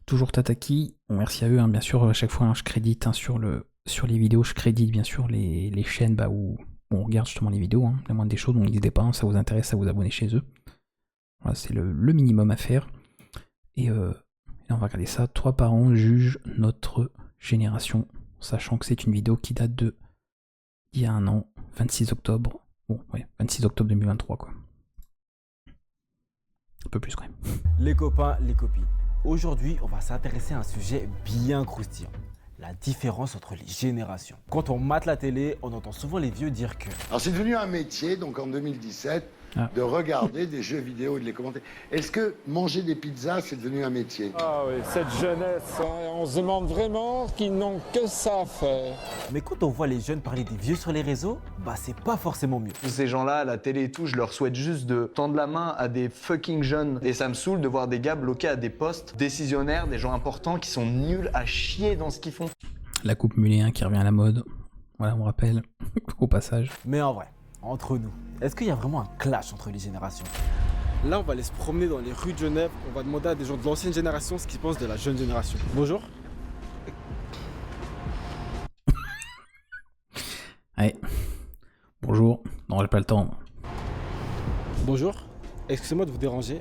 toujours Tataki. Bon, merci à eux, hein, bien sûr, à chaque fois, hein, je crédite hein, sur les vidéos, je crédite bien sûr les chaînes où on regarde justement les vidéos, hein, la moindre des choses, donc n'hésitez pas, hein, ça vous intéresse à vous abonner chez eux. Voilà, c'est le minimum à faire. Et là, on va regarder ça. 3 parents jugent notre génération, sachant que c'est une vidéo qui date de il y a un an, 26 octobre. Bon, ouais, 26 octobre 2023, quoi. Un peu plus, quand même. Les copains, les copines. Aujourd'hui, on va s'intéresser à un sujet bien croustillant. La différence entre les générations. Quand on mate la télé, on entend souvent les vieux dire que... Alors c'est devenu un métier, donc en 2017, de regarder des jeux vidéo et de les commenter. Est-ce que manger des pizzas, c'est devenu un métier? Ah oui, cette jeunesse, hein, on se demande vraiment qu'ils n'ont que ça à faire. Mais quand on voit les jeunes parler des vieux sur les réseaux, bah c'est pas forcément mieux. Tous ces gens-là, à la télé et tout, je leur souhaite juste de tendre la main à des fucking jeunes. Et ça me saoule de voir des gars bloqués à des postes décisionnaires, des gens importants qui sont nuls à chier dans ce qu'ils font. La coupe mulet hein, qui revient à la mode. Voilà, on rappelle au passage. Mais en vrai, entre nous, est-ce qu'il y a vraiment un clash entre les générations? Là, on va aller se promener dans les rues de Genève. On va demander à des gens de l'ancienne génération ce qu'ils pensent de la jeune génération. Bonjour. Allez, bonjour. Non, j'ai pas le temps. Bonjour. Excusez-moi de vous déranger.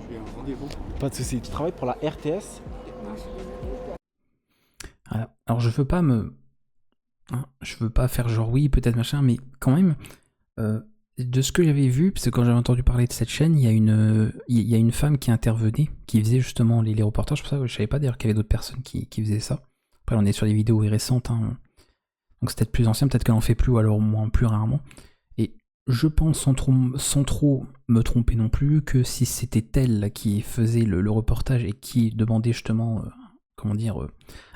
J'ai un rendez-vous. Pas de souci. Tu travailles pour la RTS? Voilà. Alors je veux pas je veux pas faire genre oui, peut-être machin, mais quand même, de ce que j'avais vu, parce que quand j'avais entendu parler de cette chaîne, il y a une femme qui intervenait, qui faisait justement les reportages, pour ça je savais pas d'ailleurs qu'il y avait d'autres personnes qui faisaient ça. Après on est sur des vidéos récentes, hein, donc c'est peut-être plus ancien, peut-être qu'elle en fait plus, ou alors moins plus rarement. Et je pense, sans trop me tromper non plus, que si c'était elle qui faisait le reportage et qui demandait justement,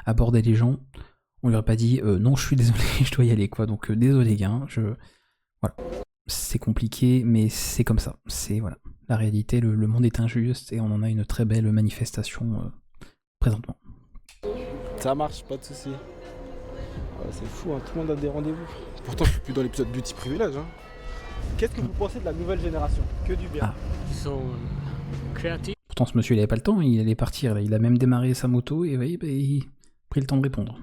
aborder les gens, on lui aurait pas dit non, je suis désolé, je dois y aller, quoi. Donc désolé, gars, voilà. C'est compliqué, mais c'est comme ça. C'est voilà, la réalité, le monde est injuste et on en a une très belle manifestation présentement. Ça marche, pas de souci. C'est fou, hein, tout le monde a des rendez-vous. Pourtant, je suis plus dans l'épisode Beauty Privilège. Hein. Qu'est-ce que vous pensez de la nouvelle génération? Que du bien. Ils sont créatifs. Pourtant, ce monsieur, il avait pas le temps, il allait partir. Là. Il a même démarré sa moto et oui, il a pris le temps de répondre.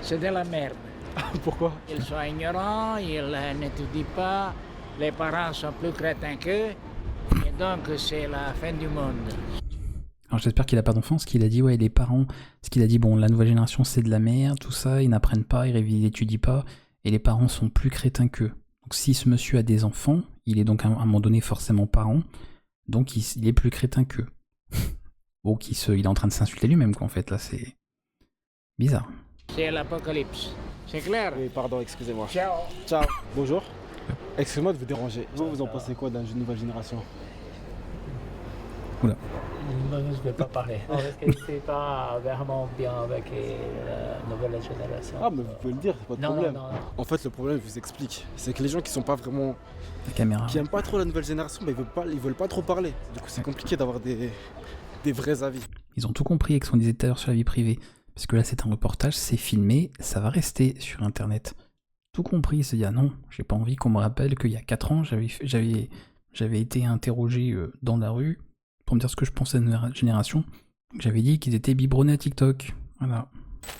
C'est de la merde. Pourquoi? Ils sont ignorants, ils n'étudient pas, les parents sont plus crétins qu'eux, et donc c'est la fin du monde. Alors j'espère qu'il a pas d'enfant, ce qu'il a dit, ouais, les parents, ce qu'il a dit, bon, la nouvelle génération c'est de la merde, tout ça, ils n'apprennent pas, ils étudient pas, et les parents sont plus crétins qu'eux. Donc si ce monsieur a des enfants, il est donc à un moment donné forcément parent, donc il est plus crétin qu'eux. Donc il est en train de s'insulter lui-même, quoi, en fait, là, c'est bizarre. C'est l'apocalypse. C'est clair? Oui, pardon, excusez-moi. Ciao. Ciao. Bonjour. Excusez-moi de vous déranger. Vous en pensez quoi de la nouvelle génération? Oula. Non, je ne vais pas parler. Non, parce que c'est pas vraiment bien avec la nouvelle génération. Ah, mais vous pouvez le dire, c'est pas de problème. Non. En fait, le problème, je vous explique, c'est que les gens qui sont pas vraiment... La caméra. qui aiment pas trop la nouvelle génération, mais ils veulent pas trop parler. Du coup, c'est compliqué d'avoir des vrais avis. Ils ont tout compris avec ce qu'on disait tout à l'heure sur la vie privée. Parce que là, c'est un reportage, c'est filmé, ça va rester sur Internet. Tout compris, c'est dire non, j'ai pas envie qu'on me rappelle qu'il y a 4 ans, j'avais été interrogé dans la rue pour me dire ce que je pensais de la génération. J'avais dit qu'ils étaient biberonnés à TikTok. Voilà.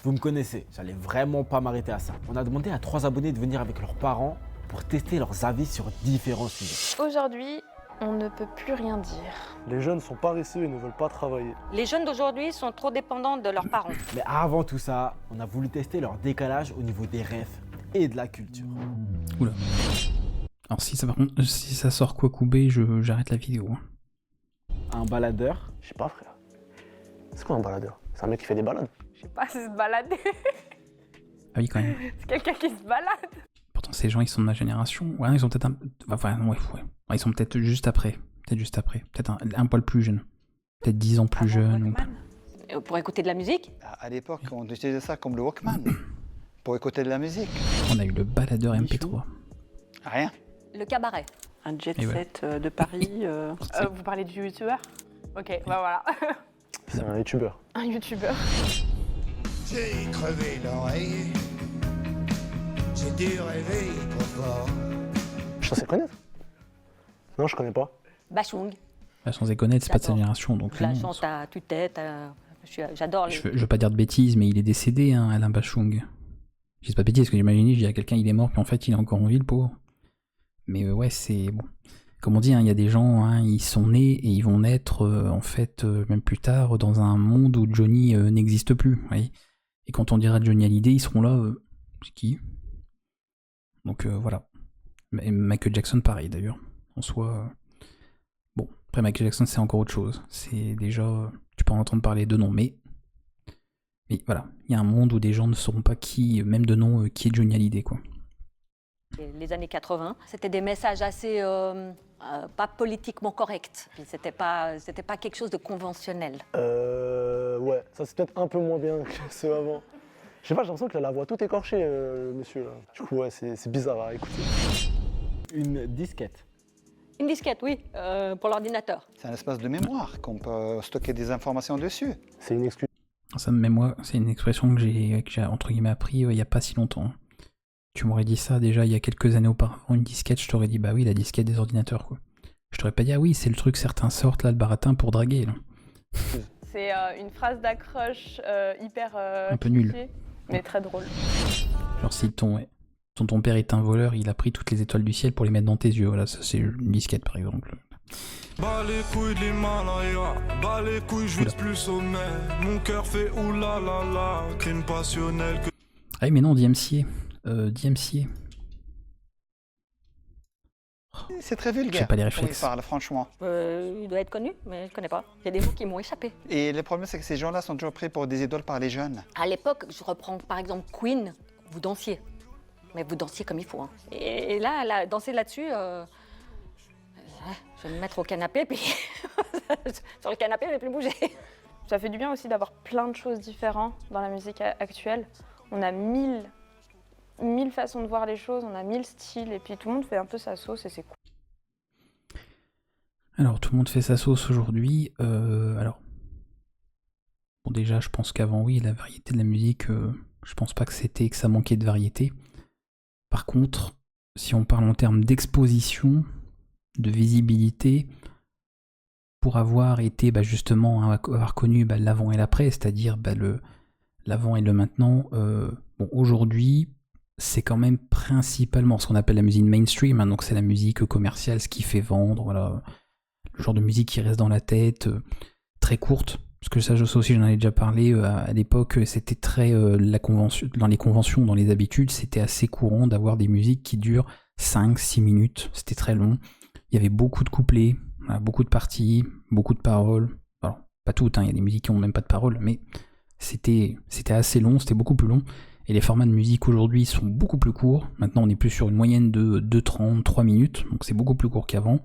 Vous me connaissez, j'allais vraiment pas m'arrêter à ça. On a demandé à 3 abonnés de venir avec leurs parents pour tester leurs avis sur différents sujets. Aujourd'hui, on ne peut plus rien dire. Les jeunes sont paresseux et ne veulent pas travailler. Les jeunes d'aujourd'hui sont trop dépendants de leurs parents. Mais avant tout ça, on a voulu tester leur décalage au niveau des rêves et de la culture. Oula. Alors si ça sort Kwakubé, j'arrête la vidéo. Hein. Un baladeur. Je sais pas, frère. C'est quoi un baladeur? C'est un mec qui fait des balades. Je sais pas, c'est se balader. Ah oui, quand même. C'est quelqu'un qui se balade. Pourtant, ces gens, ils sont de ma génération. Ouais, ils sont peut-être ouais. Ils sont peut-être juste après. Peut-être un poil plus jeune. Peut-être 10 ans plus jeune. Pour écouter de la musique? À l'époque, on utilisait ça comme le Walkman. Pour écouter de la musique. On a eu le baladeur MP3. Rien. Le cabaret. Un jet set de Paris. Vous parlez du youtubeur? Ok, bah voilà. C'est un youtubeur. Un youtubeur. J'ai crevé l'oreille. J'ai dû rêver trop fort. Je suis censé connaître? Non, je connais pas. Bachung. Sans déconner, c'est pas de sa génération. Donc Je la chante à tue-tête, J'adore les... Je veux pas dire de bêtises, mais il est décédé, hein, Alain Bachung. Je dis pas de bêtises, parce que j'imagine, je dis à quelqu'un il est mort, puis en fait il est encore en vie, le pauvre. Mais ouais, c'est bon. Comme on dit, il y a des gens, hein, ils sont nés et ils vont naître, en fait, même plus tard, dans un monde où Johnny n'existe plus. Voyez. Et quand on dira Johnny Hallyday, ils seront là. C'est qui? Donc voilà. Et Michael Jackson, pareil d'ailleurs. En soi. Bon, après Michael Jackson, c'est encore autre chose. C'est déjà. Tu peux en entendre parler de nom, mais voilà. Il y a un monde où des gens ne sauront pas qui, même de nom, qui est Johnny Hallyday, quoi. Les années 80, c'était des messages assez pas politiquement corrects. C'était pas quelque chose de conventionnel. Ouais, ça c'est peut-être un peu moins bien que ceux avant. Je sais pas, j'ai l'impression qu'il a la voix toute écorchée, le monsieur là. Du coup, ouais, c'est bizarre à écouter. Une disquette. Une disquette, oui, pour l'ordinateur. C'est un espace de mémoire qu'on peut stocker des informations dessus. C'est une excuse. Ça, même moi, c'est une expression que j'ai entre guillemets appris il y a pas si longtemps. Tu m'aurais dit ça déjà il y a quelques années auparavant, une disquette, je t'aurais dit bah oui, la disquette des ordinateurs, quoi. Je t'aurais pas dit ah oui, c'est le truc certains sortent là, le baratin pour draguer, là. C'est une phrase d'accroche hyper un peu nulle, mais très drôle. Genre si ton père est un voleur, il a pris toutes les étoiles du ciel pour les mettre dans tes yeux, voilà, ça c'est une disquette par exemple. Bas les couilles de l'Himalaya, bas les couilles, je vise plus sommet. Mon cœur fait oulala, crime passionnel que... Ah oui, mais non, DMCA. DMCA. C'est très vulgaire. J'ai pas les Quand il réflexes. parle, franchement. Il doit être connu, mais je connais pas. Il y a des mots qui m'ont échappé. Et le problème, c'est que ces gens-là sont toujours pris pour des idoles par les jeunes. À l'époque, je reprends par exemple Queen, vous dansiez. Mais vous dansiez comme il faut. Hein. Et là, danser là-dessus, je vais me mettre au canapé, puis sur le canapé, je vais plus bouger. Ça fait du bien aussi d'avoir plein de choses différentes dans la musique actuelle. On a mille façons de voir les choses, on a 1000 styles, et puis tout le monde fait un peu sa sauce, et c'est cool. Alors, tout le monde fait sa sauce aujourd'hui. Alors, bon, déjà, je pense qu'avant, oui, la variété de la musique, je pense pas que ça manquait de variété. Par contre, si on parle en termes d'exposition, de visibilité, pour avoir été justement, avoir connu l'avant et l'après, c'est-à-dire l'avant et le maintenant, bon, aujourd'hui, c'est quand même principalement ce qu'on appelle la musique mainstream, hein, donc c'est la musique commerciale, ce qui fait vendre, voilà, le genre de musique qui reste dans la tête, très courte, parce que ça aussi j'en ai déjà parlé, à l'époque c'était très, dans les conventions, dans les habitudes, c'était assez courant d'avoir des musiques qui durent 5-6 minutes, c'était très long, il y avait beaucoup de couplets, voilà, beaucoup de parties, beaucoup de paroles, alors pas toutes, hein, il y a des musiques qui n'ont même pas de paroles, mais c'était assez long, c'était beaucoup plus long. Et les formats de musique aujourd'hui sont beaucoup plus courts. Maintenant, on est plus sur une moyenne de 2:30, 3 minutes. Donc c'est beaucoup plus court qu'avant.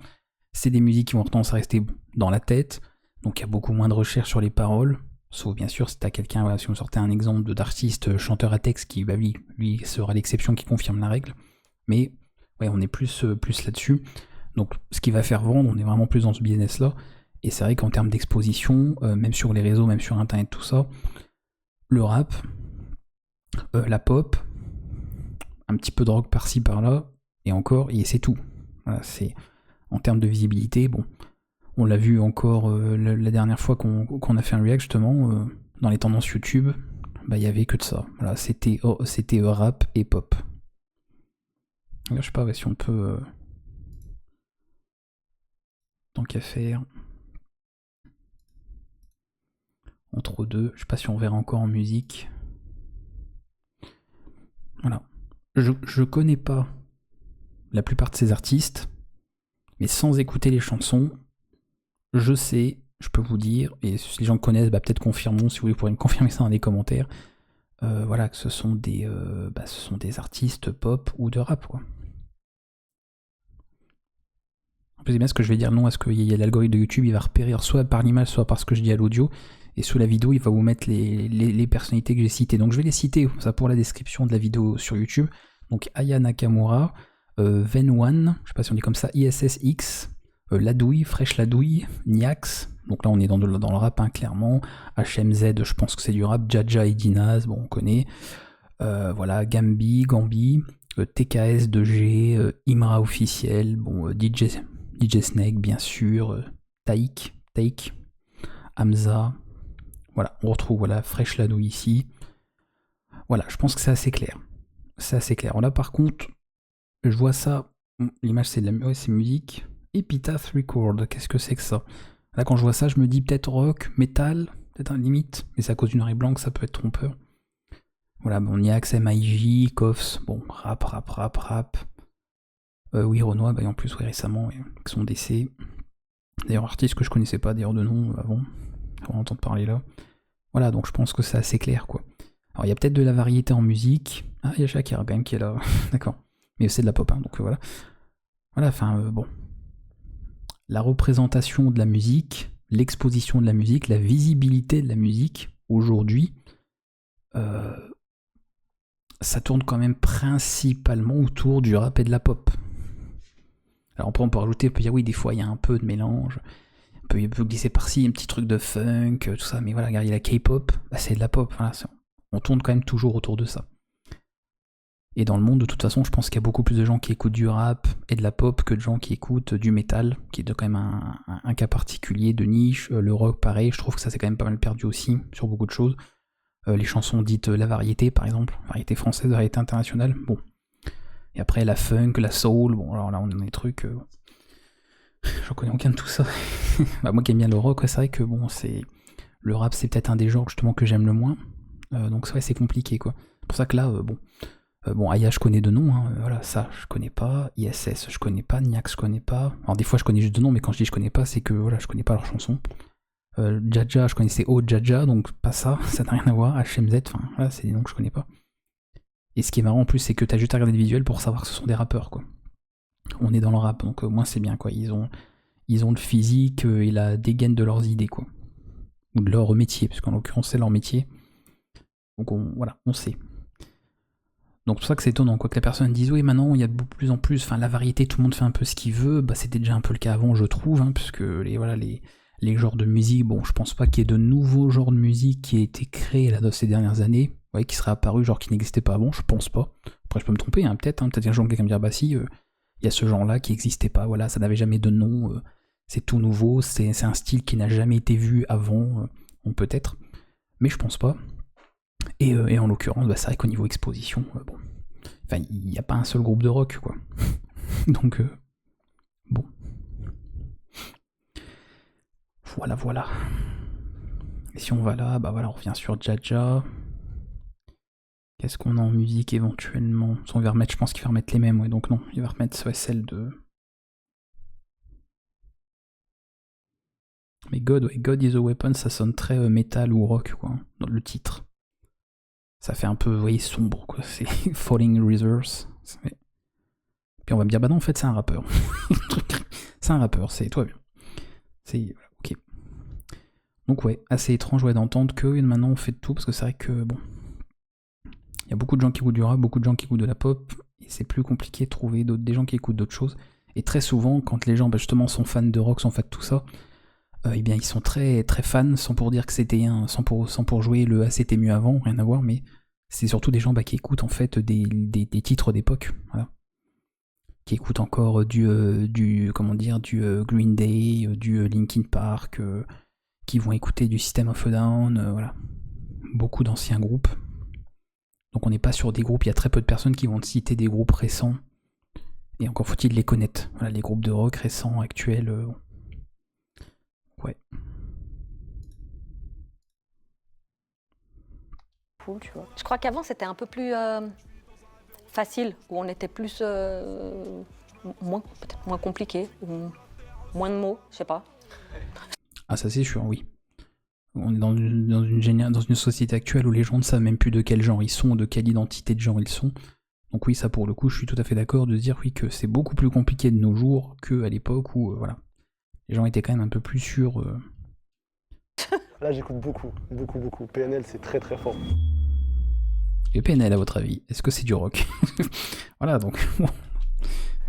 C'est des musiques qui vont tendance à rester dans la tête. Donc il y a beaucoup moins de recherche sur les paroles. Sauf bien sûr si t'as quelqu'un, voilà, si on sortait un exemple d'artiste chanteur à texte qui, lui sera l'exception qui confirme la règle. Mais ouais, on est plus là-dessus. Donc ce qui va faire vendre, on est vraiment plus dans ce business-là. Et c'est vrai qu'en termes d'exposition, même sur les réseaux, même sur internet, tout ça, le rap, la pop, un petit peu de rock par-ci par-là, et encore, et c'est tout. Voilà, c'est en termes de visibilité, bon, on l'a vu encore la dernière fois qu'on a fait un react justement, dans les tendances YouTube, il y avait que de ça. Voilà, c'était rap et pop. Alors, je sais pas si on peut, tant qu'à faire, entre deux, je sais pas si on verra encore en musique. Voilà. Je connais pas la plupart de ces artistes, mais sans écouter les chansons, je sais, je peux vous dire, et si les gens connaissent, peut-être confirmons, si vous voulez, vous pourrez me confirmer ça dans les commentaires, voilà, que ce sont des artistes pop ou de rap, quoi. En plus, c'est bien ce que je vais dire, non, est-ce qu'il y a l'algorithme de YouTube, il va repérer soit par l'image, soit par ce que je dis à l'audio, et sous la vidéo, il va vous mettre les personnalités que j'ai citées. Donc je vais les citer, ça pour la description de la vidéo sur YouTube. Donc Aya Nakamura, Venwan, je sais pas si on dit comme ça, ISSX, Ladouille, Fresh Ladouille, Niax, donc là on est dans le rap, hein, clairement, HMZ, je pense que c'est du rap, Jaja et Dinaz, bon on connaît, voilà, Gambi, TKS 2G, Imra officiel, bon, DJ Snake bien sûr, Taïk, Hamza, Voilà, on retrouve voilà, Fresh Lado ici. Voilà, je pense que c'est assez clair. C'est assez clair. Là, par contre, je vois ça. L'image, c'est de la ouais, c'est musique. Epitaph Record, qu'est-ce que c'est que ça? Là, quand je vois ça, je me dis peut-être rock, metal, peut-être un limite. Mais c'est à cause du noir et blanc que ça peut être trompeur. Voilà, bon, on y a accès MIJ, Koffs, bon, rap. Oui, Renoir, bah, en plus, ouais, récemment, avec son décès. D'ailleurs, artiste que je connaissais pas, d'ailleurs, de nom avant d'entendre parler là. Voilà, donc je pense que c'est assez clair, quoi. Alors, il y a peut-être de la variété en musique. Ah, il y a Shakira quand même qui est là, d'accord. Mais c'est de la pop, hein, donc voilà. Voilà, enfin, bon. La représentation de la musique, l'exposition de la musique, la visibilité de la musique, aujourd'hui, ça tourne quand même principalement autour du rap et de la pop. Alors on peut rajouter, on peut dire oui, des fois il y a un peu de mélange, il peut glisser par-ci un petit truc de funk, tout ça, mais voilà, regardez la K-pop, bah, c'est de la pop, voilà, on tourne quand même toujours autour de ça. Et dans le monde, de toute façon, je pense qu'il y a beaucoup plus de gens qui écoutent du rap et de la pop que de gens qui écoutent du métal, qui est quand même un cas particulier de niche. Le rock, pareil, je trouve que ça c'est quand même pas mal perdu aussi sur beaucoup de choses. Les chansons dites la variété, par exemple, variété française, variété internationale, bon. Et après la funk, la soul, bon alors là on est dans des trucs... J'en connais aucun de tout ça. Bah, moi qui aime bien le rock, c'est vrai que bon, c'est... Le rap c'est peut-être un des genres justement que j'aime le moins. Donc c'est vrai c'est compliqué quoi. C'est pour ça que là, bon, Aya je connais de nom, hein, voilà, ça je connais pas, ISS je connais pas, Niax je connais pas. Alors des fois je connais juste de nom, mais quand je dis je connais pas, c'est que voilà, je connais pas leurs chansons. Jaja, je connaissais Oh Jaja, donc pas ça, ça n'a rien à voir. HMZ, enfin voilà, c'est des noms que je connais pas. Et ce qui est marrant en plus, c'est que t'as juste à regarder le visuel pour savoir que ce sont des rappeurs, quoi. On est dans le rap, donc au moins c'est bien, quoi. Ils ont le physique et la dégaine de leurs idées, quoi. Ou de leur métier, parce qu'en l'occurrence c'est leur métier. Donc voilà, on sait. Donc c'est pour ça que c'est étonnant, quoi, que la personne dise oui, maintenant il y a de plus en plus, enfin la variété, tout le monde fait un peu ce qu'il veut, bah c'était déjà un peu le cas avant, je trouve, hein, puisque les genres de musique, bon, je pense pas qu'il y ait de nouveaux genres de musique qui aient été créés là dans ces dernières années, ouais, qui seraient apparus, genre qui n'existaient pas avant, je pense pas. Après je peux me tromper, hein, peut-être un jour quelqu'un me dire bah si, il y a ce genre-là qui n'existait pas, voilà, ça n'avait jamais de nom, c'est tout nouveau, c'est un style qui n'a jamais été vu avant, peut-être, mais je pense pas. Et en l'occurrence, bah, c'est vrai qu'au niveau exposition, bon, enfin il n'y a pas un seul groupe de rock, quoi. Donc bon. Voilà. Et si on va là, bah voilà, on revient sur Jaja. Qu'est-ce qu'on a en musique éventuellement? On va remettre, je pense qu'il va remettre les mêmes, ouais, donc non, il va remettre ouais, celle de... Mais God is a Weapon, ça sonne très metal ou rock, quoi, dans le titre. Ça fait un peu, vous voyez, sombre, quoi, c'est Falling Reserves. Puis on va me dire, bah non, en fait, c'est un rappeur. C'est un rappeur, c'est toi bien. C'est... Ok. Donc ouais, assez étrange ouais, d'entendre que maintenant on fait de tout, parce que c'est vrai que bon, il y a beaucoup de gens qui écoutent du rap, beaucoup de gens qui écoutent de la pop, et c'est plus compliqué de trouver des gens qui écoutent d'autres choses. Et très souvent, quand les gens bah, justement sont fans de rock, sont fans de tout ça, eh bien ils sont très très fans, sans pour dire que c'était sans pour jouer le ah c'était mieux avant, rien à voir, mais c'est surtout des gens bah, qui écoutent en fait des titres d'époque, voilà. Qui écoutent encore du Green Day, du Linkin Park, qui vont écouter du System of a Down, voilà. Beaucoup d'anciens groupes. Donc on n'est pas sur des groupes, il y a très peu de personnes qui vont citer des groupes récents. Et encore faut-il les connaître. Voilà, les groupes de rock récents, actuels. Ouais. Tu vois. Je crois qu'avant c'était un peu plus facile, où on était plus peut-être moins compliqué, ou moins de mots, je sais pas. Ah ça c'est sûr, oui. On est dans une société actuelle où les gens ne savent même plus de quel genre ils sont, de quelle identité de genre ils sont. Donc oui, ça pour le coup, je suis tout à fait d'accord de dire oui que c'est beaucoup plus compliqué de nos jours qu'à l'époque où voilà, les gens étaient quand même un peu plus sûrs. Là j'écoute beaucoup. PNL c'est très très fort. Et PNL à votre avis, est-ce que c'est du rock? Voilà donc...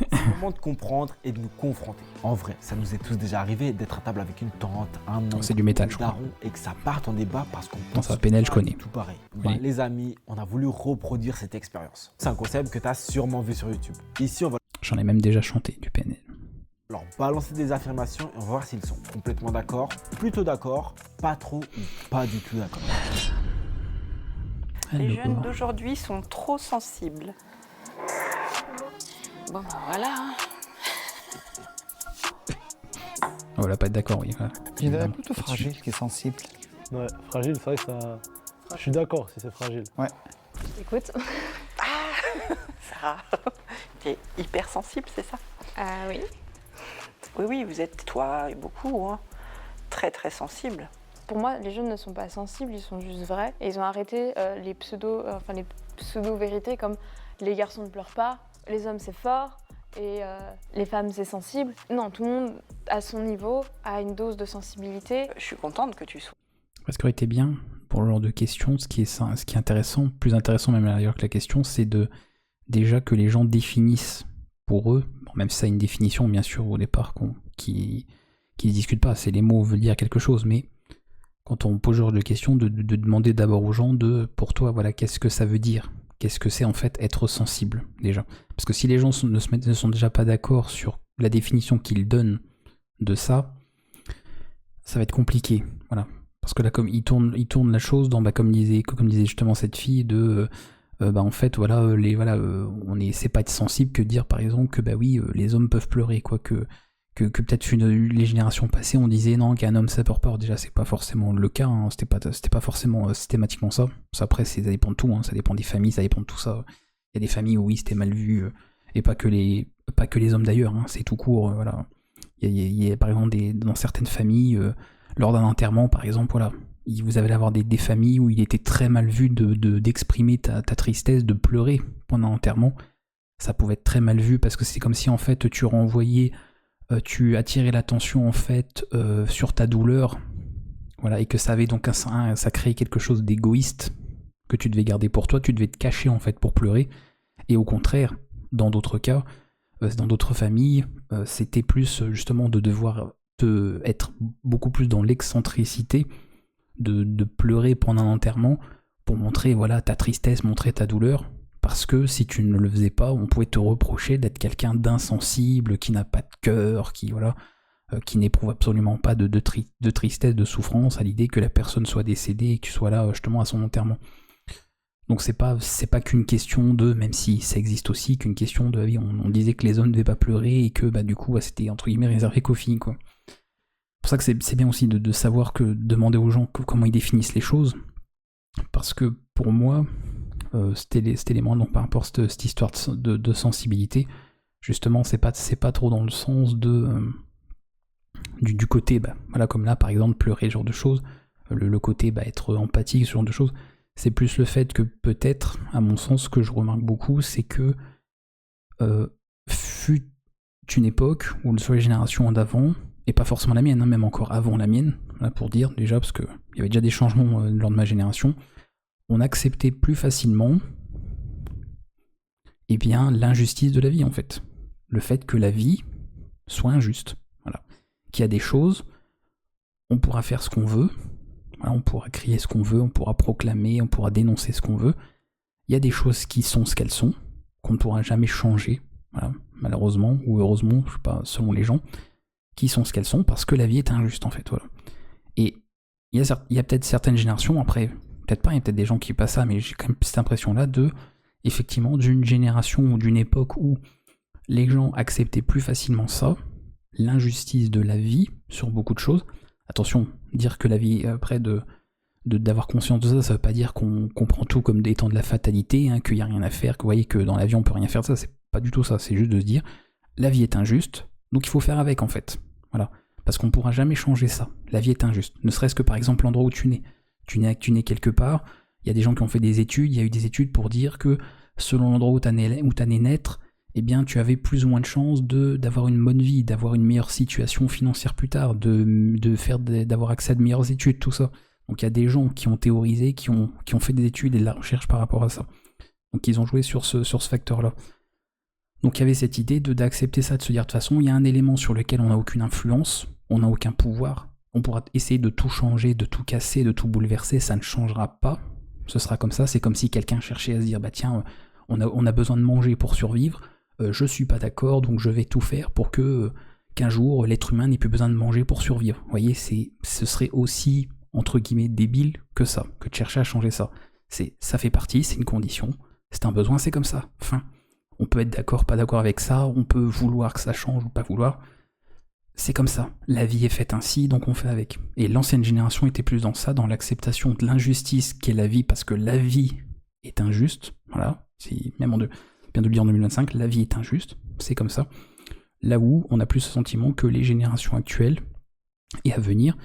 C'est le moment de comprendre et de nous confronter. En vrai, ça nous est tous déjà arrivé d'être à table avec une tante, un oncle, c'est du métal, je crois. Et que ça parte en débat parce qu'on pense ça, PNL, je connais. Tout pareil. Oui. Bah, les amis, on a voulu reproduire cette expérience. C'est un concept que tu as sûrement vu sur YouTube. Ici, on va... J'en ai même déjà chanté du PNL. Alors balancez des affirmations et on va voir s'ils sont complètement d'accord, plutôt d'accord, pas trop ou pas du tout d'accord. Les jeunes d'aujourd'hui sont trop sensibles. Bon, ben voilà. On va pas être d'accord, oui. Voilà. Je dirais plutôt fragile qui est sensible. Ouais, fragile, c'est vrai que ça. Je suis d'accord si c'est fragile. Ouais. Écoute. Sarah, t'es hyper sensible, c'est ça? Ah oui. Oui, oui, vous êtes, toi et beaucoup, hein, très très sensibles. Pour moi, les jeunes ne sont pas sensibles, ils sont juste vrais. Et ils ont arrêté les pseudo-vérités comme les garçons ne pleurent pas, les hommes c'est fort et les femmes c'est sensible. Non, tout le monde à son niveau a une dose de sensibilité. Je suis contente que tu sois. Ce qui aurait été bien pour le genre de questions, ce qui est intéressant, plus intéressant même d'ailleurs que la question, c'est déjà que les gens définissent pour eux, bon, même si ça a une définition bien sûr au départ qui ne discute pas, c'est les mots veulent dire quelque chose, mais quand on pose ce genre de questions, de demander d'abord aux gens pour toi, voilà, qu'est-ce que ça veut dire? Qu'est-ce que c'est en fait être sensible déjà? Parce que si les gens ne sont déjà pas d'accord sur la définition qu'ils donnent de ça, ça va être compliqué, voilà. Parce que là, comme il tourne la chose dans, comme disait justement cette fille, en fait, voilà, c'est pas être sensible que dire par exemple que bah oui, les hommes peuvent pleurer, quoi, que peut-être les générations passées on disait non qu'un homme ça pleure pas. Déjà c'est pas forcément le cas, hein, c'était pas forcément systématiquement ça. Après ça dépend de tout, hein, ça dépend des familles, ça dépend de tout ça. Il y a des familles où oui c'était mal vu, et pas que les hommes d'ailleurs, hein, c'est tout court, voilà. Il y a par exemple dans certaines familles, lors d'un enterrement par exemple, voilà, vous allez avoir des familles où il était très mal vu d'exprimer ta tristesse, de pleurer pendant l'enterrement. Ça pouvait être très mal vu parce que c'est comme si en fait tu renvoyais, tu attirais l'attention en fait sur ta douleur, voilà, et que ça avait donc ça créait quelque chose d'égoïste que tu devais garder pour toi, tu devais te cacher en fait pour pleurer. Et au contraire, dans d'autres cas, dans d'autres familles, c'était plus justement de devoir être beaucoup plus dans l'excentricité, de pleurer pendant un enterrement pour montrer voilà ta tristesse, montrer ta douleur. Parce que si tu ne le faisais pas, on pouvait te reprocher d'être quelqu'un d'insensible, qui n'a pas de cœur, qui n'éprouve absolument pas de tristesse, de souffrance à l'idée que la personne soit décédée et que tu sois là justement à son enterrement. Donc c'est pas qu'une question de, même si ça existe aussi, qu'une question de, on disait que les hommes ne devaient pas pleurer et que bah du coup c'était entre guillemets réservé qu'aux filles, quoi. C'est pour ça que c'est bien aussi de savoir demander aux gens comment ils définissent les choses, parce que pour moi, cet élément, donc par rapport à cette histoire de sensibilité, justement, c'est pas trop dans le sens du côté, bah, voilà, comme là par exemple, pleurer, ce genre de choses, le côté être empathique, ce genre de choses, c'est plus le fait que peut-être, à mon sens, ce que je remarque beaucoup, c'est que fut une époque où sur les générations d'avant, et pas forcément la mienne, hein, même encore avant la mienne, là pour dire déjà, parce qu'il y avait déjà des changements lors de ma génération, on acceptait plus facilement l'injustice de la vie en fait. Le fait que la vie soit injuste. Voilà. Qu'il y a des choses, on pourra faire ce qu'on veut, voilà, on pourra crier ce qu'on veut, on pourra proclamer, on pourra dénoncer ce qu'on veut. Il y a des choses qui sont ce qu'elles sont, qu'on ne pourra jamais changer, voilà, malheureusement, ou heureusement, je sais pas, selon les gens, qui sont ce qu'elles sont, parce que la vie est injuste en fait. Voilà. Et il y a peut-être certaines générations, après, peut-être pas, il y a peut-être des gens qui passent ça, mais j'ai quand même cette impression-là effectivement, d'une génération ou d'une époque où les gens acceptaient plus facilement ça, l'injustice de la vie sur beaucoup de choses. Attention, dire que la vie, après, d'avoir conscience de ça, ça veut pas dire qu'on comprend tout comme étant de la fatalité, hein, qu'il n'y a rien à faire, que vous voyez que dans la vie on peut rien faire de ça, c'est pas du tout ça, c'est juste de se dire, la vie est injuste, donc il faut faire avec en fait. Voilà. Parce qu'on pourra jamais changer ça. La vie est injuste. Ne serait-ce que par exemple l'endroit où tu nais. Tu nais quelque part, il y a des gens qui ont fait des études, il y a eu des études pour dire que selon l'endroit où tu as né naître, eh bien tu avais plus ou moins de chances d'avoir une bonne vie, d'avoir une meilleure situation financière plus tard, d'avoir accès à de meilleures études, tout ça. Donc il y a des gens qui ont théorisé, qui ont fait des études et de la recherche par rapport à ça. Donc ils ont joué sur ce facteur-là. Donc il y avait cette idée d'accepter ça, de se dire de toute façon, il y a un élément sur lequel on n'a aucune influence, on n'a aucun pouvoir, on pourra essayer de tout changer, de tout casser, de tout bouleverser, ça ne changera pas, ce sera comme ça, c'est comme si quelqu'un cherchait à se dire, bah tiens, on a besoin de manger pour survivre, je suis pas d'accord, donc je vais tout faire pour que qu'un jour l'être humain n'ait plus besoin de manger pour survivre. Vous voyez, ce serait aussi, entre guillemets, débile que ça, que de chercher à changer ça. Ça fait partie, c'est une condition, c'est un besoin, c'est comme ça. Fin. On peut être d'accord, pas d'accord avec ça, on peut vouloir que ça change ou pas vouloir. C'est comme ça. La vie est faite ainsi, donc on fait avec. Et l'ancienne génération était plus dans ça, dans l'acceptation de l'injustice qu'est la vie, parce que la vie est injuste. Voilà. Même bien de le dire en 2025, la vie est injuste. C'est comme ça. Là où on a plus ce sentiment que les générations actuelles et à venir,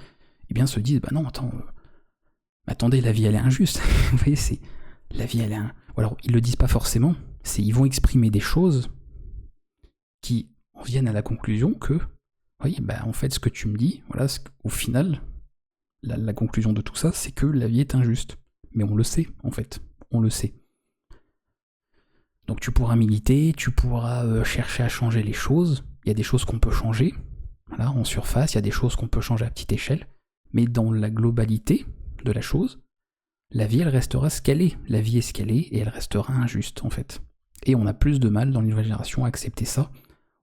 eh bien, se disent, bah non, attendez, la vie elle est injuste. Vous voyez, la vie elle est ou alors ils le disent pas forcément, ils vont exprimer des choses qui en viennent à la conclusion que, oui, bah en fait ce que tu me dis, voilà, au final, la conclusion de tout ça, c'est que la vie est injuste. Mais on le sait, en fait, on le sait. Donc tu pourras militer, tu pourras chercher à changer les choses, il y a des choses qu'on peut changer, voilà, en surface, il y a des choses qu'on peut changer à petite échelle, mais dans la globalité de la chose, la vie elle restera ce qu'elle est, la vie est ce qu'elle est, et elle restera injuste en fait. Et on a plus de mal dans les nouvelles générations à accepter ça,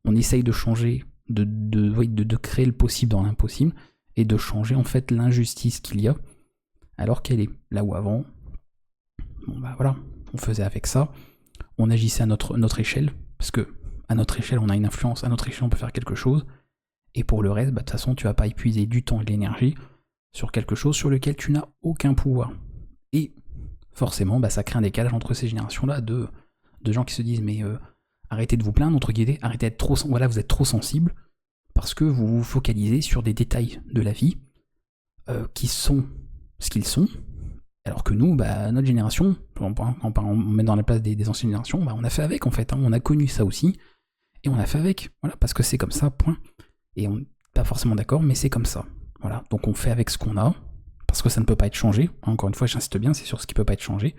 on essaye de changer, de créer le possible dans l'impossible, et de changer en fait l'injustice qu'il y a, alors qu'elle est, là où avant, bon bah voilà, on faisait avec ça, on agissait à notre échelle, parce que à notre échelle on a une influence, à notre échelle on peut faire quelque chose, et pour le reste, bah, de toute façon tu vas pas épuiser du temps et de l'énergie sur quelque chose sur lequel tu n'as aucun pouvoir. Et forcément, bah, ça crée un décalage entre ces générations-là de gens qui se disent mais arrêtez de vous plaindre, entre guillemets, arrêtez d'être trop, voilà, vous êtes trop sensible, parce que vous vous focalisez sur des détails de la vie qui sont ce qu'ils sont. Alors que nous, bah, notre génération, on met dans la place des anciennes générations, bah, on a fait avec en fait, hein, on a connu ça aussi, et on a fait avec, voilà, parce que c'est comme ça, point. Et on n'est pas forcément d'accord, mais c'est comme ça. Voilà, donc on fait avec ce qu'on a, parce que ça ne peut pas être changé, encore une fois j'insiste bien, c'est sur ce qui ne peut pas être changé,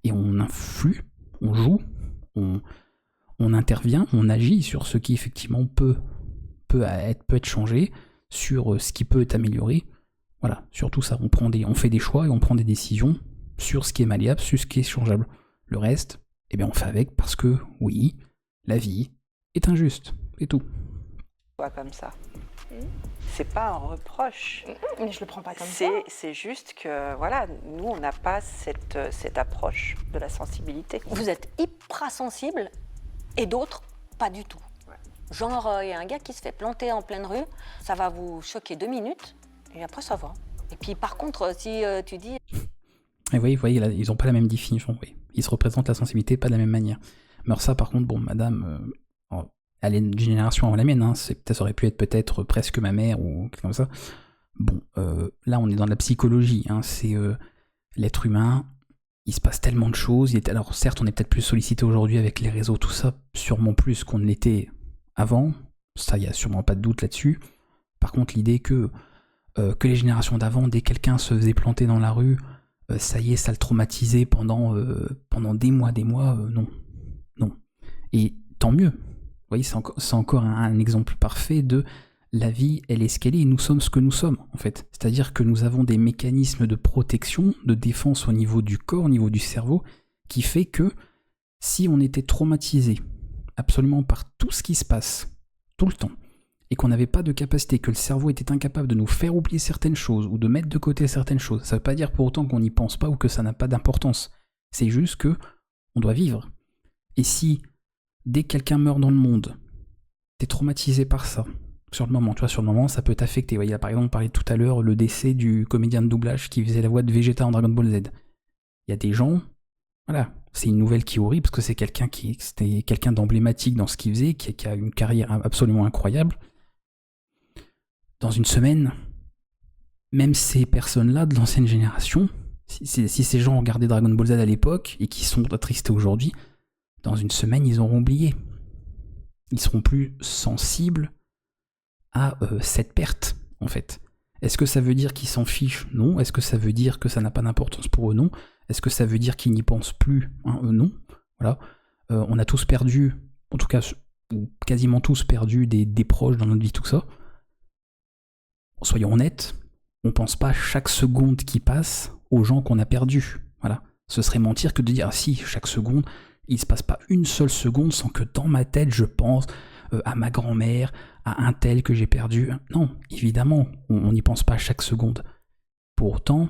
et on influe, on joue, on intervient, on agit sur ce qui effectivement peut être changé, sur ce qui peut être amélioré. Voilà, sur tout ça, on fait des choix et on prend des décisions sur ce qui est malléable, sur ce qui est changeable. Le reste, eh bien on fait avec parce que, oui, la vie est injuste, c'est tout. Pas comme ça. C'est pas un reproche. Mais je le prends pas comme ça. C'est juste que, voilà, nous, on n'a pas cette approche de la sensibilité. Vous êtes hyper sensible et d'autres, pas du tout. Ouais. Genre, il y a un gars qui se fait planter en pleine rue, ça va vous choquer 2 minutes. Et après, ça va. Et puis, par contre, si tu dis... Et vous voyez là, ils n'ont pas la même définition. Oui. Ils se représentent la sensibilité pas de la même manière. Mais alors ça, par contre, bon, madame, elle est une génération avant la mienne. Hein, ça aurait pu être peut-être presque ma mère ou quelque chose comme ça. Bon, là, on est dans de la psychologie. Hein, c'est l'être humain. Il se passe tellement de choses. Alors certes, on est peut-être plus sollicité aujourd'hui avec les réseaux, tout ça, sûrement plus qu'on ne l'était avant. Ça, il n'y a sûrement pas de doute là-dessus. Par contre, l'idée que les générations d'avant, dès que quelqu'un se faisait planter dans la rue, ça y est, ça le traumatisait pendant des mois, non. Et tant mieux. Vous voyez, c'est encore un exemple parfait de la vie, elle est ce qu'elle est, et nous sommes ce que nous sommes, en fait. C'est-à-dire que nous avons des mécanismes de protection, de défense au niveau du corps, au niveau du cerveau, qui fait que si on était traumatisé absolument par tout ce qui se passe, tout le temps, et qu'on n'avait pas de capacité, que le cerveau était incapable de nous faire oublier certaines choses ou de mettre de côté certaines choses, ça ne veut pas dire pour autant qu'on n'y pense pas ou que ça n'a pas d'importance. C'est juste que on doit vivre. Et si, dès que quelqu'un meurt dans le monde, t'es traumatisé par ça, sur le moment, ça peut t'affecter. Vous voyez, là, par exemple, on parlait tout à l'heure le décès du comédien de doublage qui faisait la voix de Vegeta en Dragon Ball Z. Il y a des gens, voilà, c'est une nouvelle qui est horrible, parce que c'était quelqu'un d'emblématique dans ce qu'il faisait, qui a une carrière absolument incroyable. Dans une semaine, même ces personnes-là de l'ancienne génération, si ces gens regardaient Dragon Ball Z à l'époque et qui sont attristés aujourd'hui, dans une semaine, ils auront oublié. Ils seront plus sensibles à cette perte, en fait. Est-ce que ça veut dire qu'ils s'en fichent? Non. Est-ce que ça veut dire que ça n'a pas d'importance pour eux? Non. Est-ce que ça veut dire qu'ils n'y pensent plus? Non. Voilà. On a tous perdu, en tout cas, ou quasiment tous perdu des proches dans notre vie, tout ça. Soyons honnêtes, on pense pas chaque seconde qui passe aux gens qu'on a perdus. Voilà. Ce serait mentir que de dire, ah si, chaque seconde, il se passe pas une seule seconde sans que dans ma tête je pense à ma grand-mère, à un tel que j'ai perdu. Non, évidemment, on n'y pense pas chaque seconde. Pour autant,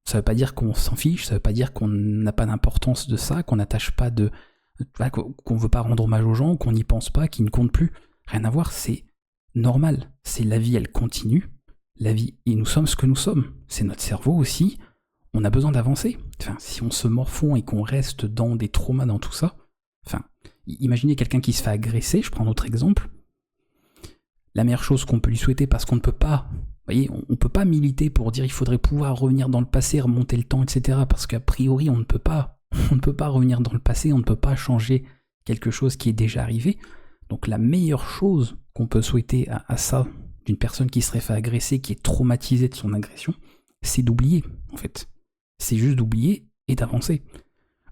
ça veut pas dire qu'on s'en fiche, ça veut pas dire qu'on n'a pas d'importance de ça, qu'on n'attache pas qu'on veut pas rendre hommage aux gens, qu'on n'y pense pas, qu'ils ne comptent plus. Rien à voir, c'est normal. C'est la vie, elle continue. La vie, et nous sommes ce que nous sommes. C'est notre cerveau aussi. On a besoin d'avancer. Enfin, si on se morfond et qu'on reste dans des traumas, dans tout ça, enfin, imaginez quelqu'un qui se fait agresser, je prends un autre exemple. La meilleure chose qu'on peut lui souhaiter, parce qu'on ne peut pas, vous voyez, on peut pas militer pour dire il faudrait pouvoir revenir dans le passé, remonter le temps, etc. Parce qu'a priori, on ne peut pas revenir dans le passé, on ne peut pas changer quelque chose qui est déjà arrivé. Donc la meilleure chose qu'on peut souhaiter à ça, d'une personne qui serait fait agresser, qui est traumatisée de son agression, c'est d'oublier, en fait. C'est juste d'oublier et d'avancer.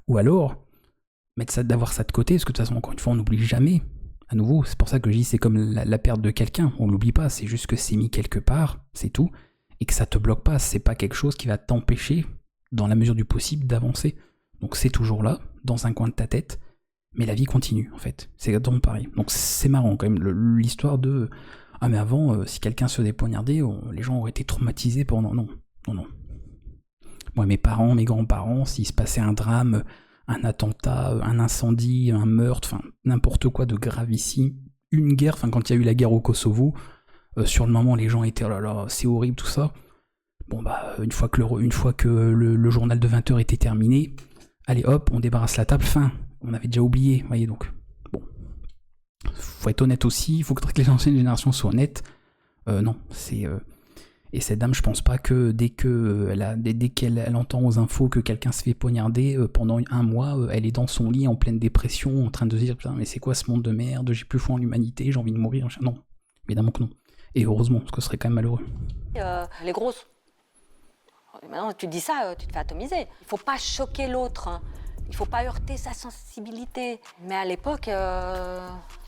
Ou alors, d'avoir ça de côté, parce que de toute façon, encore une fois, on n'oublie jamais. À nouveau, c'est pour ça que je dis c'est comme la perte de quelqu'un, on l'oublie pas, c'est juste que c'est mis quelque part, c'est tout, et que ça te bloque pas, c'est pas quelque chose qui va t'empêcher, dans la mesure du possible, d'avancer. Donc c'est toujours là, dans un coin de ta tête, mais la vie continue, en fait. C'est exactement pareil. Donc c'est marrant, quand même, l'histoire de... Ah mais avant, si quelqu'un se faisait poignarder, les gens auraient été traumatisés pendant... Non. Moi, mes parents, mes grands-parents, s'il se passait un drame, un attentat, un incendie, un meurtre, enfin n'importe quoi de gravissime, une guerre, enfin quand il y a eu la guerre au Kosovo, sur le moment les gens étaient oh là là, c'est horrible tout ça. Bon bah une fois que le journal de 20h était terminé, allez hop, on débarrasse la table, fin. On avait déjà oublié, vous voyez donc. Bon. Faut être honnête aussi, il faut que les anciennes générations soient honnêtes. Non, c'est... Et cette dame, je pense pas que dès qu'elle entend aux infos que quelqu'un se fait poignarder, pendant un mois, elle est dans son lit en pleine dépression, en train de se dire putain mais c'est quoi ce monde de merde, j'ai plus foi en l'humanité, j'ai envie de mourir. Non, évidemment que non. Et heureusement, parce que ce serait quand même malheureux. Elle est grosse. Maintenant, tu dis ça, tu te fais atomiser. Il faut pas choquer l'autre. Hein. Il faut pas heurter sa sensibilité. Mais à l'époque...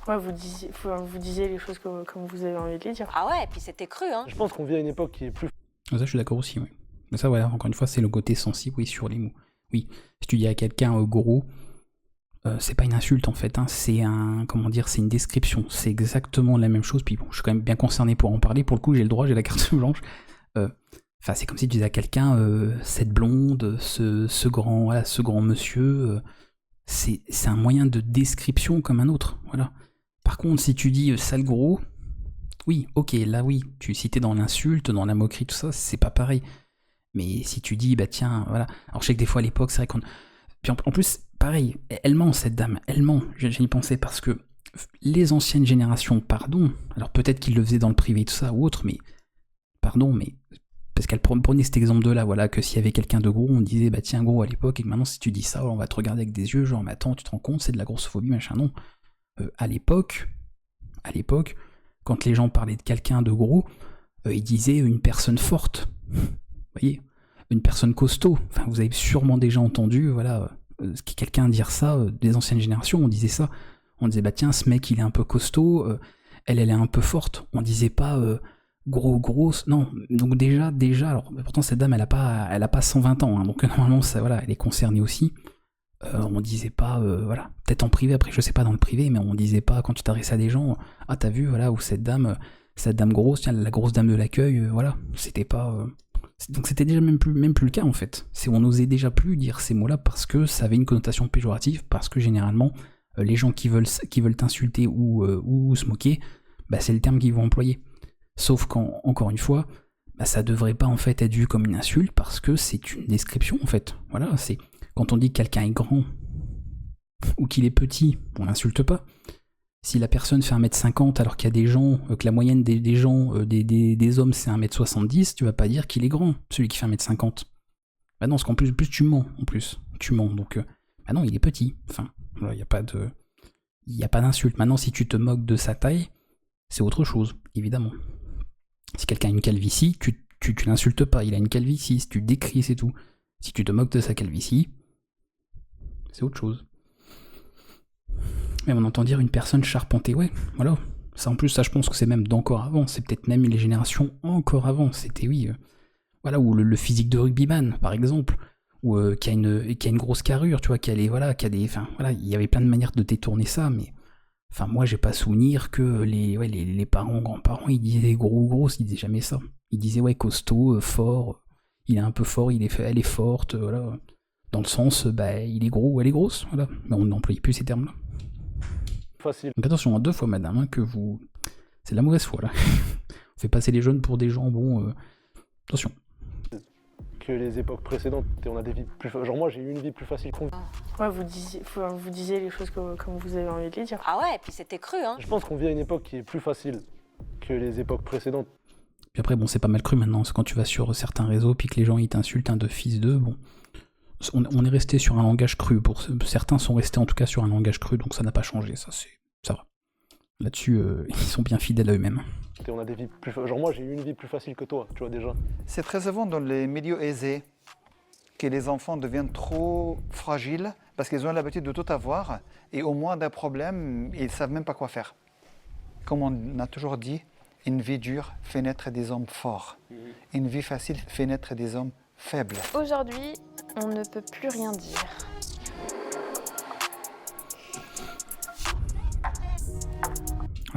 Ouais, vous disiez les choses comme vous avez envie de les dire. Ah ouais, et puis c'était cru, hein. Je pense qu'on vit à une époque qui est plus... Ça, je suis d'accord aussi, oui. Mais ça, voilà, encore une fois, c'est le côté sensible, oui, sur les mots. Oui, si tu dis à quelqu'un gros, c'est pas une insulte, en fait, hein, c'est c'est une description. C'est exactement la même chose, puis bon, je suis quand même bien concerné pour en parler, pour le coup, j'ai le droit, j'ai la carte blanche. Enfin, c'est comme si tu disais à quelqu'un, cette blonde, ce grand monsieur, c'est un moyen de description comme un autre, voilà. Par contre, si tu dis sale gros, oui, ok, là oui, si t'es dans l'insulte, dans la moquerie, tout ça, c'est pas pareil. Mais si tu dis, bah tiens, voilà. Alors je sais que des fois à l'époque, c'est vrai qu'on... Puis en plus, pareil, elle ment, cette dame, elle ment, j'y pensais, parce que les anciennes générations, pardon, alors peut-être qu'ils le faisaient dans le privé, tout ça, ou autre, mais... Pardon, mais... Parce qu'elle prenait cet exemple de là, voilà, que s'il y avait quelqu'un de gros, on disait, bah tiens, gros à l'époque, et que maintenant si tu dis ça, on va te regarder avec des yeux, genre, mais attends, tu te rends compte, c'est de la grossophobie, machin, non. À l'époque, quand les gens parlaient de quelqu'un de gros, ils disaient une personne forte, vous voyez, une personne costaud. Enfin, vous avez sûrement déjà entendu, voilà, quelqu'un dire ça, des anciennes générations, on disait ça. On disait, bah tiens, ce mec, il est un peu costaud, elle est un peu forte. On disait pas... grosse, non, donc déjà, alors pourtant cette dame elle a pas 120 ans, hein, donc normalement ça, voilà, elle est concernée aussi. On disait pas, voilà, peut-être en privé, après je sais pas dans le privé, mais on disait pas quand tu t'adressais à des gens, ah t'as vu, voilà, ou cette dame grosse, tiens, la grosse dame de l'accueil, voilà, c'était pas... Donc c'était déjà même plus le cas en fait. On n'osait déjà plus dire ces mots-là parce que ça avait une connotation péjorative, parce que généralement, les gens qui veulent t'insulter ou se moquer, bah c'est le terme qu'ils vont employer. Sauf qu'encore une fois, bah, ça devrait pas en fait être vu comme une insulte parce que c'est une description en fait. Voilà, c'est quand on dit que quelqu'un est grand ou qu'il est petit, on l'insulte pas. Si la personne fait 1m50 alors qu'il y a des gens, que la moyenne des gens, des hommes c'est 1m70, tu vas pas dire qu'il est grand, celui qui fait 1m50. Bah non, parce qu'en plus tu mens, donc bah non, il est petit. Enfin, voilà, il y a pas d'insulte. Maintenant, si tu te moques de sa taille, c'est autre chose, évidemment. Si quelqu'un a une calvitie, tu l'insultes pas, il a une calvitie, si tu décris, c'est tout. Si tu te moques de sa calvitie, c'est autre chose. Mais on entend dire une personne charpentée, ouais, voilà. Ça en plus, ça je pense que c'est même d'encore avant, c'est peut-être même les générations encore avant, c'était oui. Voilà, ou le physique de rugbyman, par exemple, ou qui a une grosse carrure, tu vois, qui a des... Enfin, voilà, il y avait plein de manières de détourner ça, mais Enfin, moi, j'ai pas souvenir que les parents, grands-parents, ils disaient gros ou grosse, ils disaient jamais ça. Ils disaient, ouais, costaud, fort, il est un peu fort, elle est forte, voilà. Dans le sens, il est gros ou elle est grosse, voilà. Mais on n'emploie plus ces termes-là. Facile. Donc attention, 2 fois, madame, hein, que vous... C'est de la mauvaise foi, là. On fait passer les jeunes pour des gens, bon... Attention. Que les époques précédentes, et on a des vies plus... Genre moi, j'ai eu une vie plus facile qu'on... Ouais, vous disiez les choses comme vous avez envie de les dire. Ah ouais, et puis c'était cru, hein. Je pense qu'on vit à une époque qui est plus facile que les époques précédentes. Puis après, bon, c'est pas mal cru maintenant, c'est quand tu vas sur certains réseaux, puis que les gens, ils t'insultent, un de fils d'eux, bon... On est resté sur un langage cru, certains sont restés en tout cas sur un langage cru, donc ça n'a pas changé, ça va. Là-dessus, ils sont bien fidèles à eux-mêmes. Et on a des vies plus... Genre moi, j'ai eu une vie plus facile que toi, tu vois, déjà. C'est très souvent dans les milieux aisés que les enfants deviennent trop fragiles parce qu'ils ont l'habitude de tout avoir et au moins d'un problème, ils ne savent même pas quoi faire. Comme on a toujours dit, une vie dure fait naître des hommes forts. Une vie facile fait naître des hommes faibles. Aujourd'hui, on ne peut plus rien dire.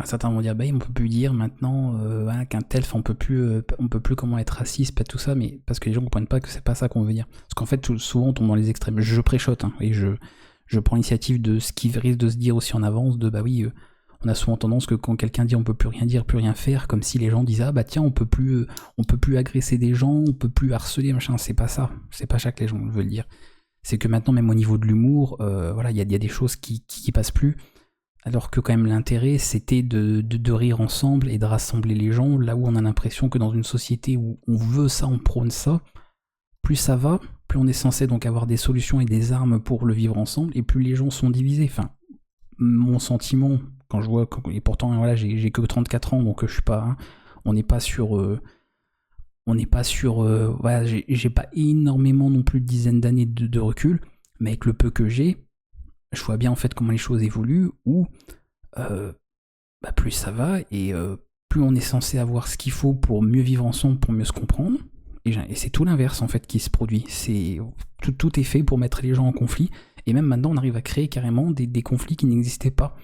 Certains vont dire, on peut plus dire maintenant qu'un tel, on peut plus comment être raciste, pas tout ça, mais parce que les gens comprennent pas que c'est pas ça qu'on veut dire. Parce qu'en fait, souvent on tombe dans les extrêmes. Je préchote, hein, et je prends l'initiative de ce qui risque de se dire aussi en avance, de on a souvent tendance que quand quelqu'un dit on peut plus rien dire, plus rien faire, comme si les gens disaient tiens, on peut plus agresser des gens, on peut plus harceler, machin. C'est pas ça, c'est pas ça que les gens veulent dire. C'est que maintenant, même au niveau de l'humour, il y a des choses qui passent plus. Alors que quand même l'intérêt c'était de rire ensemble et de rassembler les gens, là où on a l'impression que dans une société où on veut ça, on prône ça, plus ça va, plus on est censé donc avoir des solutions et des armes pour le vivre ensemble, et plus les gens sont divisés. Enfin, mon sentiment, quand je vois, et pourtant voilà, j'ai que 34 ans, donc je suis pas, on n'est pas sur... voilà, j'ai pas énormément non plus de dizaines d'années de recul, mais avec le peu que j'ai, je vois bien en fait comment les choses évoluent, où plus ça va, et plus on est censé avoir ce qu'il faut pour mieux vivre ensemble, pour mieux se comprendre, et c'est tout l'inverse en fait qui se produit. Tout est fait pour mettre les gens en conflit, et même maintenant on arrive à créer carrément des conflits qui n'existaient pas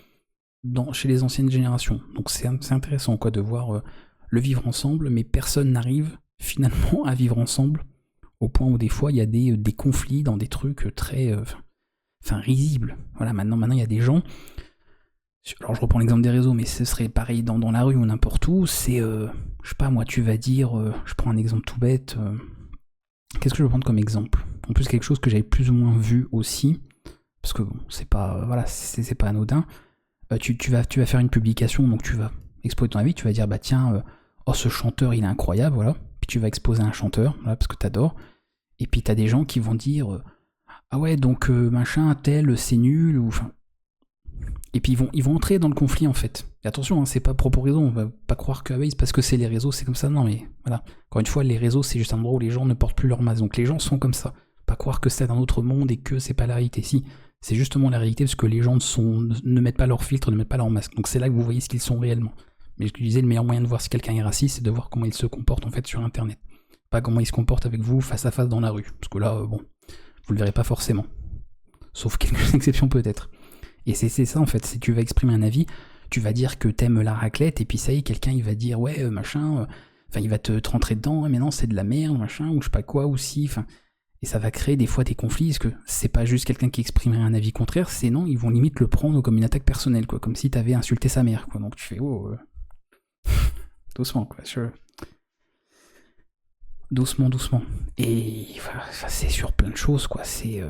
chez les anciennes générations. Donc c'est intéressant quoi de voir le vivre ensemble, mais personne n'arrive finalement à vivre ensemble, au point où des fois il y a des conflits dans des trucs très... risibles. Voilà, maintenant il y a des gens... Alors je reprends l'exemple des réseaux, mais ce serait pareil dans la rue ou n'importe où, c'est... je sais pas moi, tu vas dire... je prends un exemple tout bête... qu'est-ce que je vais prendre comme exemple? En plus quelque chose que j'avais plus ou moins vu aussi, parce que bon, c'est pas... voilà, c'est pas anodin. Tu vas faire une publication, donc tu vas exposer ton avis, tu vas dire tiens, ce chanteur il est incroyable, voilà. Puis tu vas exposer un chanteur, voilà, parce que t'adores. Et puis t'as des gens qui vont dire ah ouais, donc machin, tel, c'est nul, ou enfin. Et puis ils vont entrer dans le conflit en fait. Et attention, hein, c'est pas propre aux réseaux, on va pas croire que c'est parce que c'est les réseaux, c'est comme ça, non mais voilà. Encore une fois, les réseaux c'est juste un endroit où les gens ne portent plus leur masque, donc les gens sont comme ça. Pas croire que c'est un autre monde et que c'est pas la réalité, si. C'est justement la réalité parce que les gens ne mettent pas leur filtre, ne mettent pas leur masque. Donc c'est là que vous voyez ce qu'ils sont réellement. Mais je disais, le meilleur moyen de voir si quelqu'un est raciste, c'est de voir comment il se comporte en fait sur internet. Pas comment il se comporte avec vous face à face dans la rue. Parce que là, bon, vous le verrez pas forcément. Sauf quelques exceptions peut-être. Et c'est ça en fait, si tu vas exprimer un avis, tu vas dire que t'aimes la raclette, et puis ça y est, quelqu'un il va dire ouais, machin, enfin il va te rentrer dedans, mais non, c'est de la merde, machin, ou je sais pas quoi aussi, enfin. Et ça va créer des fois des conflits, parce que c'est pas juste quelqu'un qui exprimerait un avis contraire, c'est non, ils vont limite le prendre comme une attaque personnelle, quoi, comme si t'avais insulté sa mère, quoi. Donc tu fais doucement, quoi. Doucement. Et voilà, c'est sur plein de choses, quoi. C'est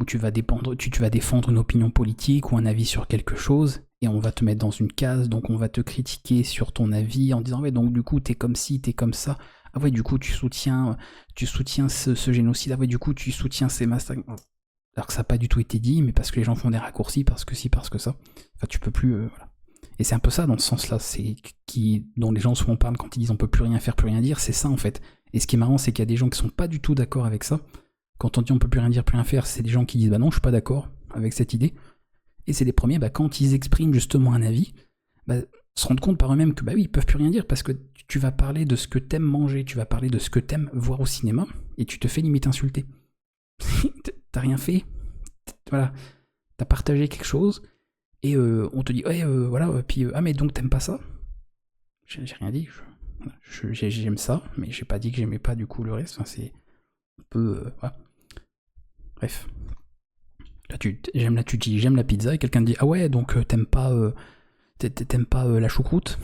où tu vas défendre une opinion politique ou un avis sur quelque chose, et on va te mettre dans une case, donc on va te critiquer sur ton avis en disant ouais, donc du coup t'es comme ci, t'es comme ça. Ah ouais, du coup, tu soutiens ce génocide. Ah ouais, du coup, tu soutiens ces massacres. Alors que ça n'a pas du tout été dit, mais parce que les gens font des raccourcis, parce que si, parce que ça. Enfin, tu peux plus... voilà. Et c'est un peu ça, dans ce sens-là, dont les gens souvent parlent quand ils disent on peut plus rien faire, plus rien dire, c'est ça, en fait. Et ce qui est marrant, c'est qu'il y a des gens qui sont pas du tout d'accord avec ça. Quand on dit on peut plus rien dire, plus rien faire, c'est des gens qui disent non, je suis pas d'accord avec cette idée. Et c'est les premiers, quand ils expriment justement un avis, se rendre compte par eux-mêmes que oui, ils peuvent plus rien dire, parce que tu vas parler de ce que t'aimes manger, tu vas parler de ce que t'aimes voir au cinéma, et tu te fais limite insulter. T'as rien fait, voilà, t'as partagé quelque chose, Et on te dit, ouais, voilà, puis, ah, mais donc t'aimes pas ça? J'ai rien dit. J'aime ça, mais j'ai pas dit que j'aimais pas du coup le reste. Enfin, c'est un peu. Voilà. Bref. Là, tu dis, j'aime la pizza, et quelqu'un te dit, ah ouais, donc t'aimes pas la choucroute?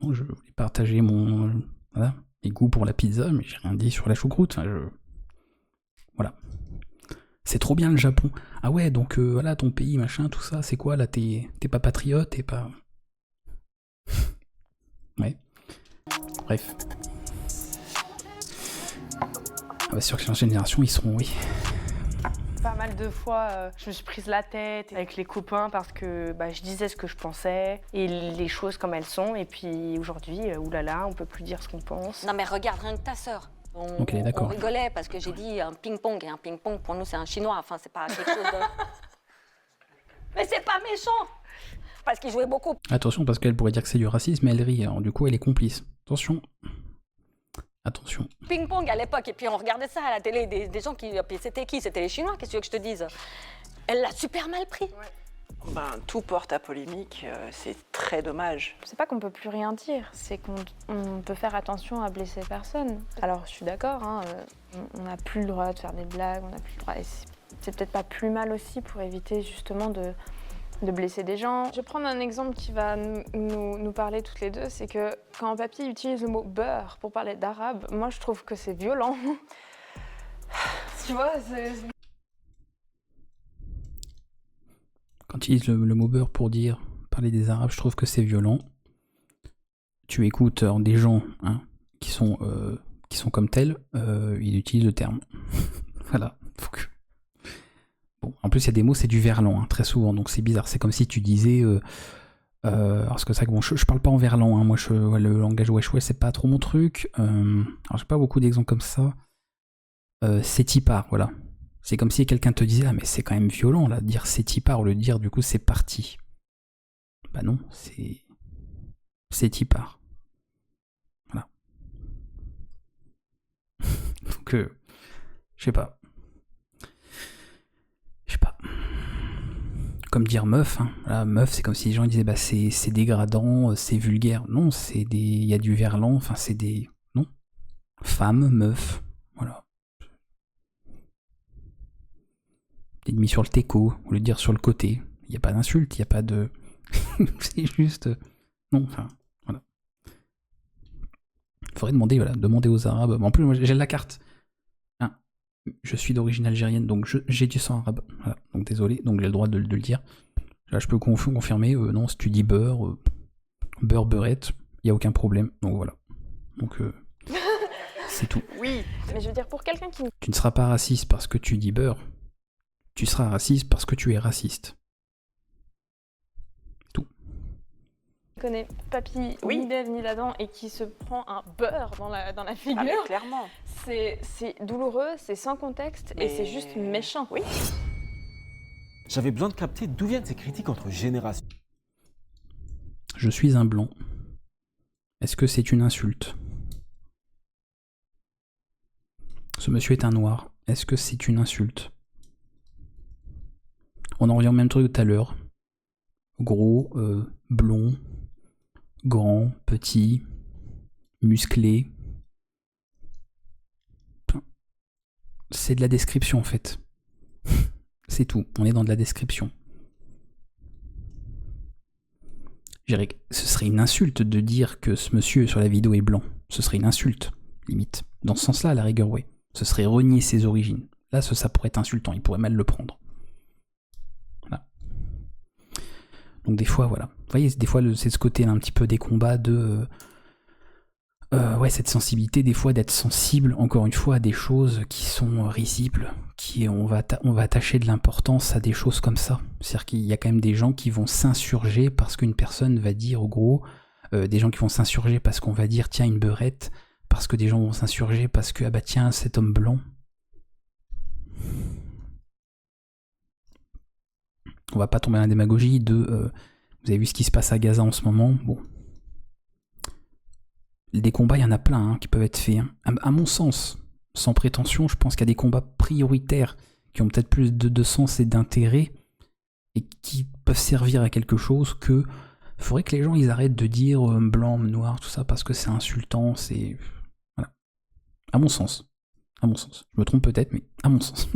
Bon, je voulais partager voilà, mes goûts pour la pizza, mais j'ai rien dit sur la choucroute. Enfin, voilà. C'est trop bien le Japon. Ah ouais, donc voilà, ton pays, machin, tout ça, c'est quoi là? T'es pas patriote, t'es pas. Ouais. Bref. Ah bah, sûr que l'ancienne génération, ils seront, oui. Pas mal de fois, je me suis prise la tête avec les copains parce que je disais ce que je pensais et les choses comme elles sont. Et puis aujourd'hui, oulala, on peut plus dire ce qu'on pense. Non mais regarde, rien que ta sœur. On rigolait parce que j'ai dit un ping-pong, et un ping-pong pour nous c'est un chinois, enfin c'est pas quelque chose de... Mais c'est pas méchant. Parce qu'il jouait beaucoup. Attention, parce qu'elle pourrait dire que c'est du racisme, mais elle rit, alors du coup elle est complice. Attention. Attention. Ping-pong à l'époque, et puis on regardait ça à la télé, des gens qui... C'était qui? C'était les Chinois, qu'est-ce que tu veux que je te dise? Elle l'a super mal pris. Ouais. Tout porte à polémique, c'est très dommage. C'est pas qu'on peut plus rien dire, c'est qu'on peut faire attention à blesser personne. Alors je suis d'accord, hein, on n'a plus le droit de faire des blagues, on n'a plus le droit... C'est peut-être pas plus mal aussi pour éviter justement de blesser des gens. Je vais prendre un exemple qui va nous parler toutes les deux, c'est que quand Papy utilise le mot beurre pour parler d'arabe, moi je trouve que c'est violent. Tu vois, Quand il utilise le mot beurre pour parler des arabes, je trouve que c'est violent. Tu écoutes des gens qui sont comme tels, ils utilisent le terme. Voilà. Donc... Bon, en plus, il y a des mots, c'est du verlan, très souvent, donc c'est bizarre. C'est comme si tu disais... parce que ça, bon, je parle pas en verlan, moi, le langage wesh, c'est pas trop mon truc. Alors, j'ai pas beaucoup d'exemples comme ça. C'est tipar, voilà. C'est comme si quelqu'un te disait, ah, mais c'est quand même violent, là, de dire c'est tipar, ou le dire, du coup, c'est parti. Bah non, c'est tipar. Voilà. Donc, je sais pas. Comme dire meuf, Voilà, meuf, c'est comme si les gens disaient c'est dégradant, c'est vulgaire. Non, il y a du verlan, enfin c'est des... Non. Femme, meuf, voilà. T'es mis sur le teco, ou le dire sur le côté. Il n'y a pas d'insulte, il n'y a pas de... c'est juste... Non, enfin, voilà. Faudrait demander aux Arabes. En plus, moi j'ai la carte. Je suis d'origine algérienne, donc j'ai du sang arabe. Voilà. Donc désolé, donc j'ai le droit de le dire. Là, je peux confirmer, non, si tu dis beurre, beurrette, il n'y a aucun problème. Donc voilà. Donc c'est tout. Oui, mais je veux dire, pour quelqu'un qui... Tu ne seras pas raciste parce que tu dis beurre. Tu seras raciste parce que tu es raciste. Tout. Connaît Papy, ni d'Ève ni d'Adam, et qui se prend un beurre dans la figure. Ah, mais clairement. C'est douloureux, c'est sans contexte, et c'est juste méchant. Oui. J'avais besoin de capter d'où viennent ces critiques entre générations. Je suis un blanc. Est-ce que c'est une insulte? Ce monsieur est un noir. Est-ce que c'est une insulte? On en revient au même truc tout à l'heure. Gros, blond, grand, petit, musclé. C'est de la description en fait. C'est tout, on est dans de la description. Je dirais que ce serait une insulte de dire que ce monsieur sur la vidéo est blanc. Ce serait une insulte, limite. Dans ce sens-là, à la rigueur, ouais. Ce serait renier ses origines. Là, ça pourrait être insultant, il pourrait mal le prendre. Voilà. Donc des fois, voilà. Vous voyez, des fois, c'est ce côté-là un petit peu des combats de... ouais, cette sensibilité, des fois, d'être sensible, encore une fois, à des choses qui sont risibles, on va attacher de l'importance à des choses comme ça. C'est-à-dire qu'il y a quand même des gens qui vont s'insurger parce qu'une personne va dire, au gros, des gens qui vont s'insurger parce qu'on va dire, tiens, une beurrette, parce que des gens vont s'insurger parce que, ah bah tiens, cet homme blanc. On va pas tomber dans la démagogie de... vous avez vu ce qui se passe à Gaza en ce moment? Bon. Des combats, il y en a plein qui peuvent être faits. À mon sens, sans prétention, je pense qu'il y a des combats prioritaires qui ont peut-être plus de sens et d'intérêt et qui peuvent servir à quelque chose que faudrait que les gens ils arrêtent de dire blanc, noir, tout ça parce que c'est insultant, c'est voilà. À mon sens. Je me trompe peut-être, mais à mon sens.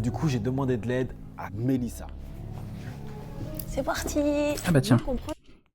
Du coup, j'ai demandé de l'aide à Mélissa. C'est parti. Ah bah tiens.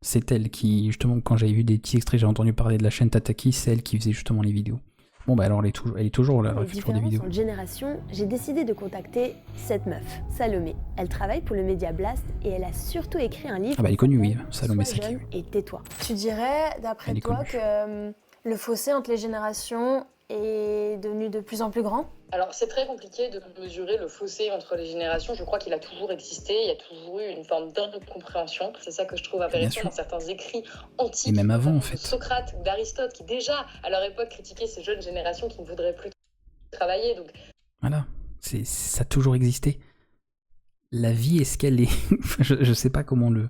C'est elle qui, justement, quand j'avais vu des petits extraits, j'ai entendu parler de la chaîne Tataki, c'est elle qui faisait justement les vidéos. Bon bah alors elle est toujours là, elle fait toujours des vidéos. Entre génération, j'ai décidé de contacter cette meuf, Salomé. Elle travaille pour le Média Blast et elle a surtout écrit un livre. Ah bah elle est connue, oui, Salomé Sois Saki. jeune et tais-toi. Tu dirais, d'après toi, que le fossé entre les générations est devenu de plus en plus grand? Alors c'est très compliqué de mesurer le fossé entre les générations. Je crois qu'il a toujours existé, il y a toujours eu une forme d'incompréhension. C'est ça que je trouve intéressant dans certains écrits antiques. Et même avant en fait. De Socrate ou d'Aristote qui déjà à leur époque critiquaient ces jeunes générations qui ne voudraient plus travailler. Donc... Voilà, ça a toujours existé. La vie est ce qu'elle est. je sais pas comment le...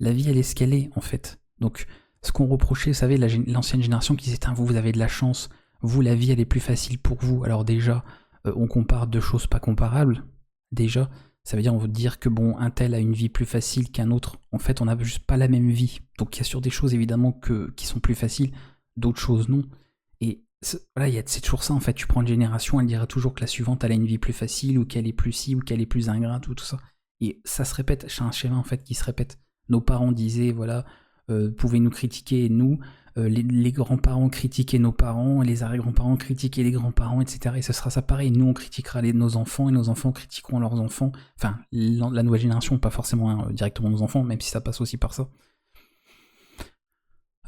La vie elle est ce qu'elle est en fait. Donc ce qu'on reprochait, vous savez, l'ancienne génération qui disait vous avez de la chance. Vous, la vie, elle est plus facile pour vous. Alors déjà, on compare deux choses pas comparables. Déjà, ça veut dire on veut dire que bon, un tel a une vie plus facile qu'un autre. En fait, on n'a juste pas la même vie. Donc il y a sur des choses évidemment qui sont plus faciles, d'autres choses non. Et voilà, c'est toujours ça en fait. Tu prends une génération, elle dira toujours que la suivante elle a une vie plus facile ou qu'elle est plus ci ou qu'elle est plus ingrate ou tout ça. Et ça se répète. C'est un schéma en fait qui se répète. Nos parents disaient voilà, pouvez nous critiquer et nous. Les grands-parents critiquaient nos parents, les arrière-grands-parents critiquaient les grands-parents, etc. Et ce sera ça pareil. Nous, on critiquera nos enfants et nos enfants critiqueront leurs enfants. Enfin, la nouvelle génération, pas forcément directement nos enfants, même si ça passe aussi par ça.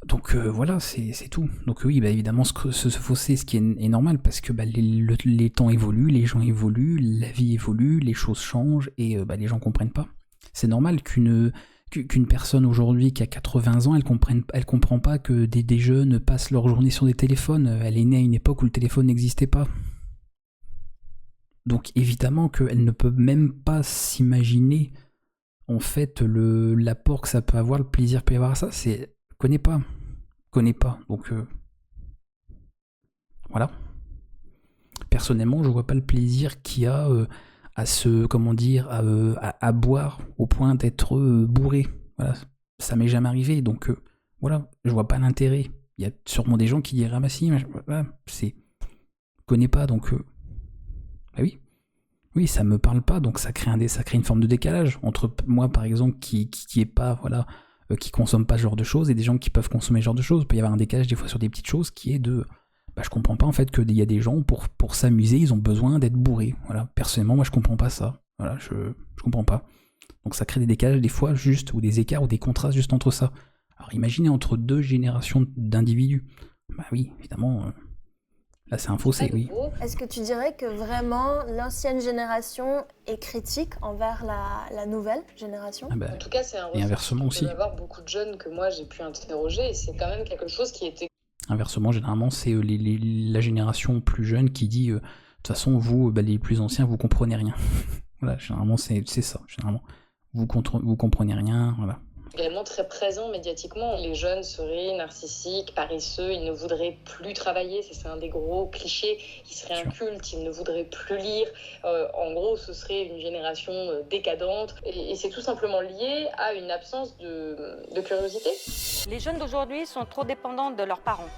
Donc voilà, c'est tout. Donc oui, bah, évidemment, ce fossé, ce qui est normal, parce que bah, les temps évoluent, les gens évoluent, la vie évolue, les choses changent, et bah, les gens comprennent pas. C'est normal qu'une personne aujourd'hui qui a 80 ans, elle comprend pas que des jeunes passent leur journée sur des téléphones. Elle est née à une époque où le téléphone n'existait pas. Donc évidemment qu'elle ne peut même pas s'imaginer en fait l'apport que ça peut avoir, le plaisir qu'il peut y avoir à ça. Connaît pas. Donc voilà. Personnellement, je vois pas le plaisir qu'il y a à se, comment dire, à boire au point d'être bourré. Voilà, ça m'est jamais arrivé, donc voilà, je vois pas l'intérêt. Il y a sûrement des gens qui diraient ah bah si, voilà, je connais pas, donc bah oui, ça me parle pas, donc ça crée une forme de décalage entre moi par exemple qui est pas, voilà, qui consomme pas ce genre de choses et des gens qui peuvent consommer ce genre de choses. Il peut y avoir un décalage des fois sur des petites choses qui est de bah, je comprends pas en fait qu'il y a des gens pour s'amuser, ils ont besoin d'être bourrés. Voilà, personnellement, moi je comprends pas ça. Voilà, je comprends pas. Donc ça crée des décalages des fois juste, ou des écarts ou des contrastes juste entre ça. Alors imaginez entre deux générations d'individus. Bah oui, évidemment, là c'est un fossé, oui. Est-ce que tu dirais que vraiment l'ancienne génération est critique envers la nouvelle génération? Ah bah, en tout cas, c'est un et inversement aussi. Il peut y avoir beaucoup de jeunes que moi j'ai pu interroger et c'est quand même quelque chose qui était... Inversement, généralement, c'est la génération plus jeune qui dit de toute façon, vous, bah, les plus anciens, vous comprenez rien. Voilà, généralement, c'est ça. Généralement, vous comprenez rien, voilà. Également très présent médiatiquement. Les jeunes seraient narcissiques, paresseux, ils ne voudraient plus travailler, c'est un des gros clichés, ils seraient incultes, ils ne voudraient plus lire. En gros, ce serait une génération décadente et c'est tout simplement lié à une absence de curiosité. Les jeunes d'aujourd'hui sont trop dépendants de leurs parents.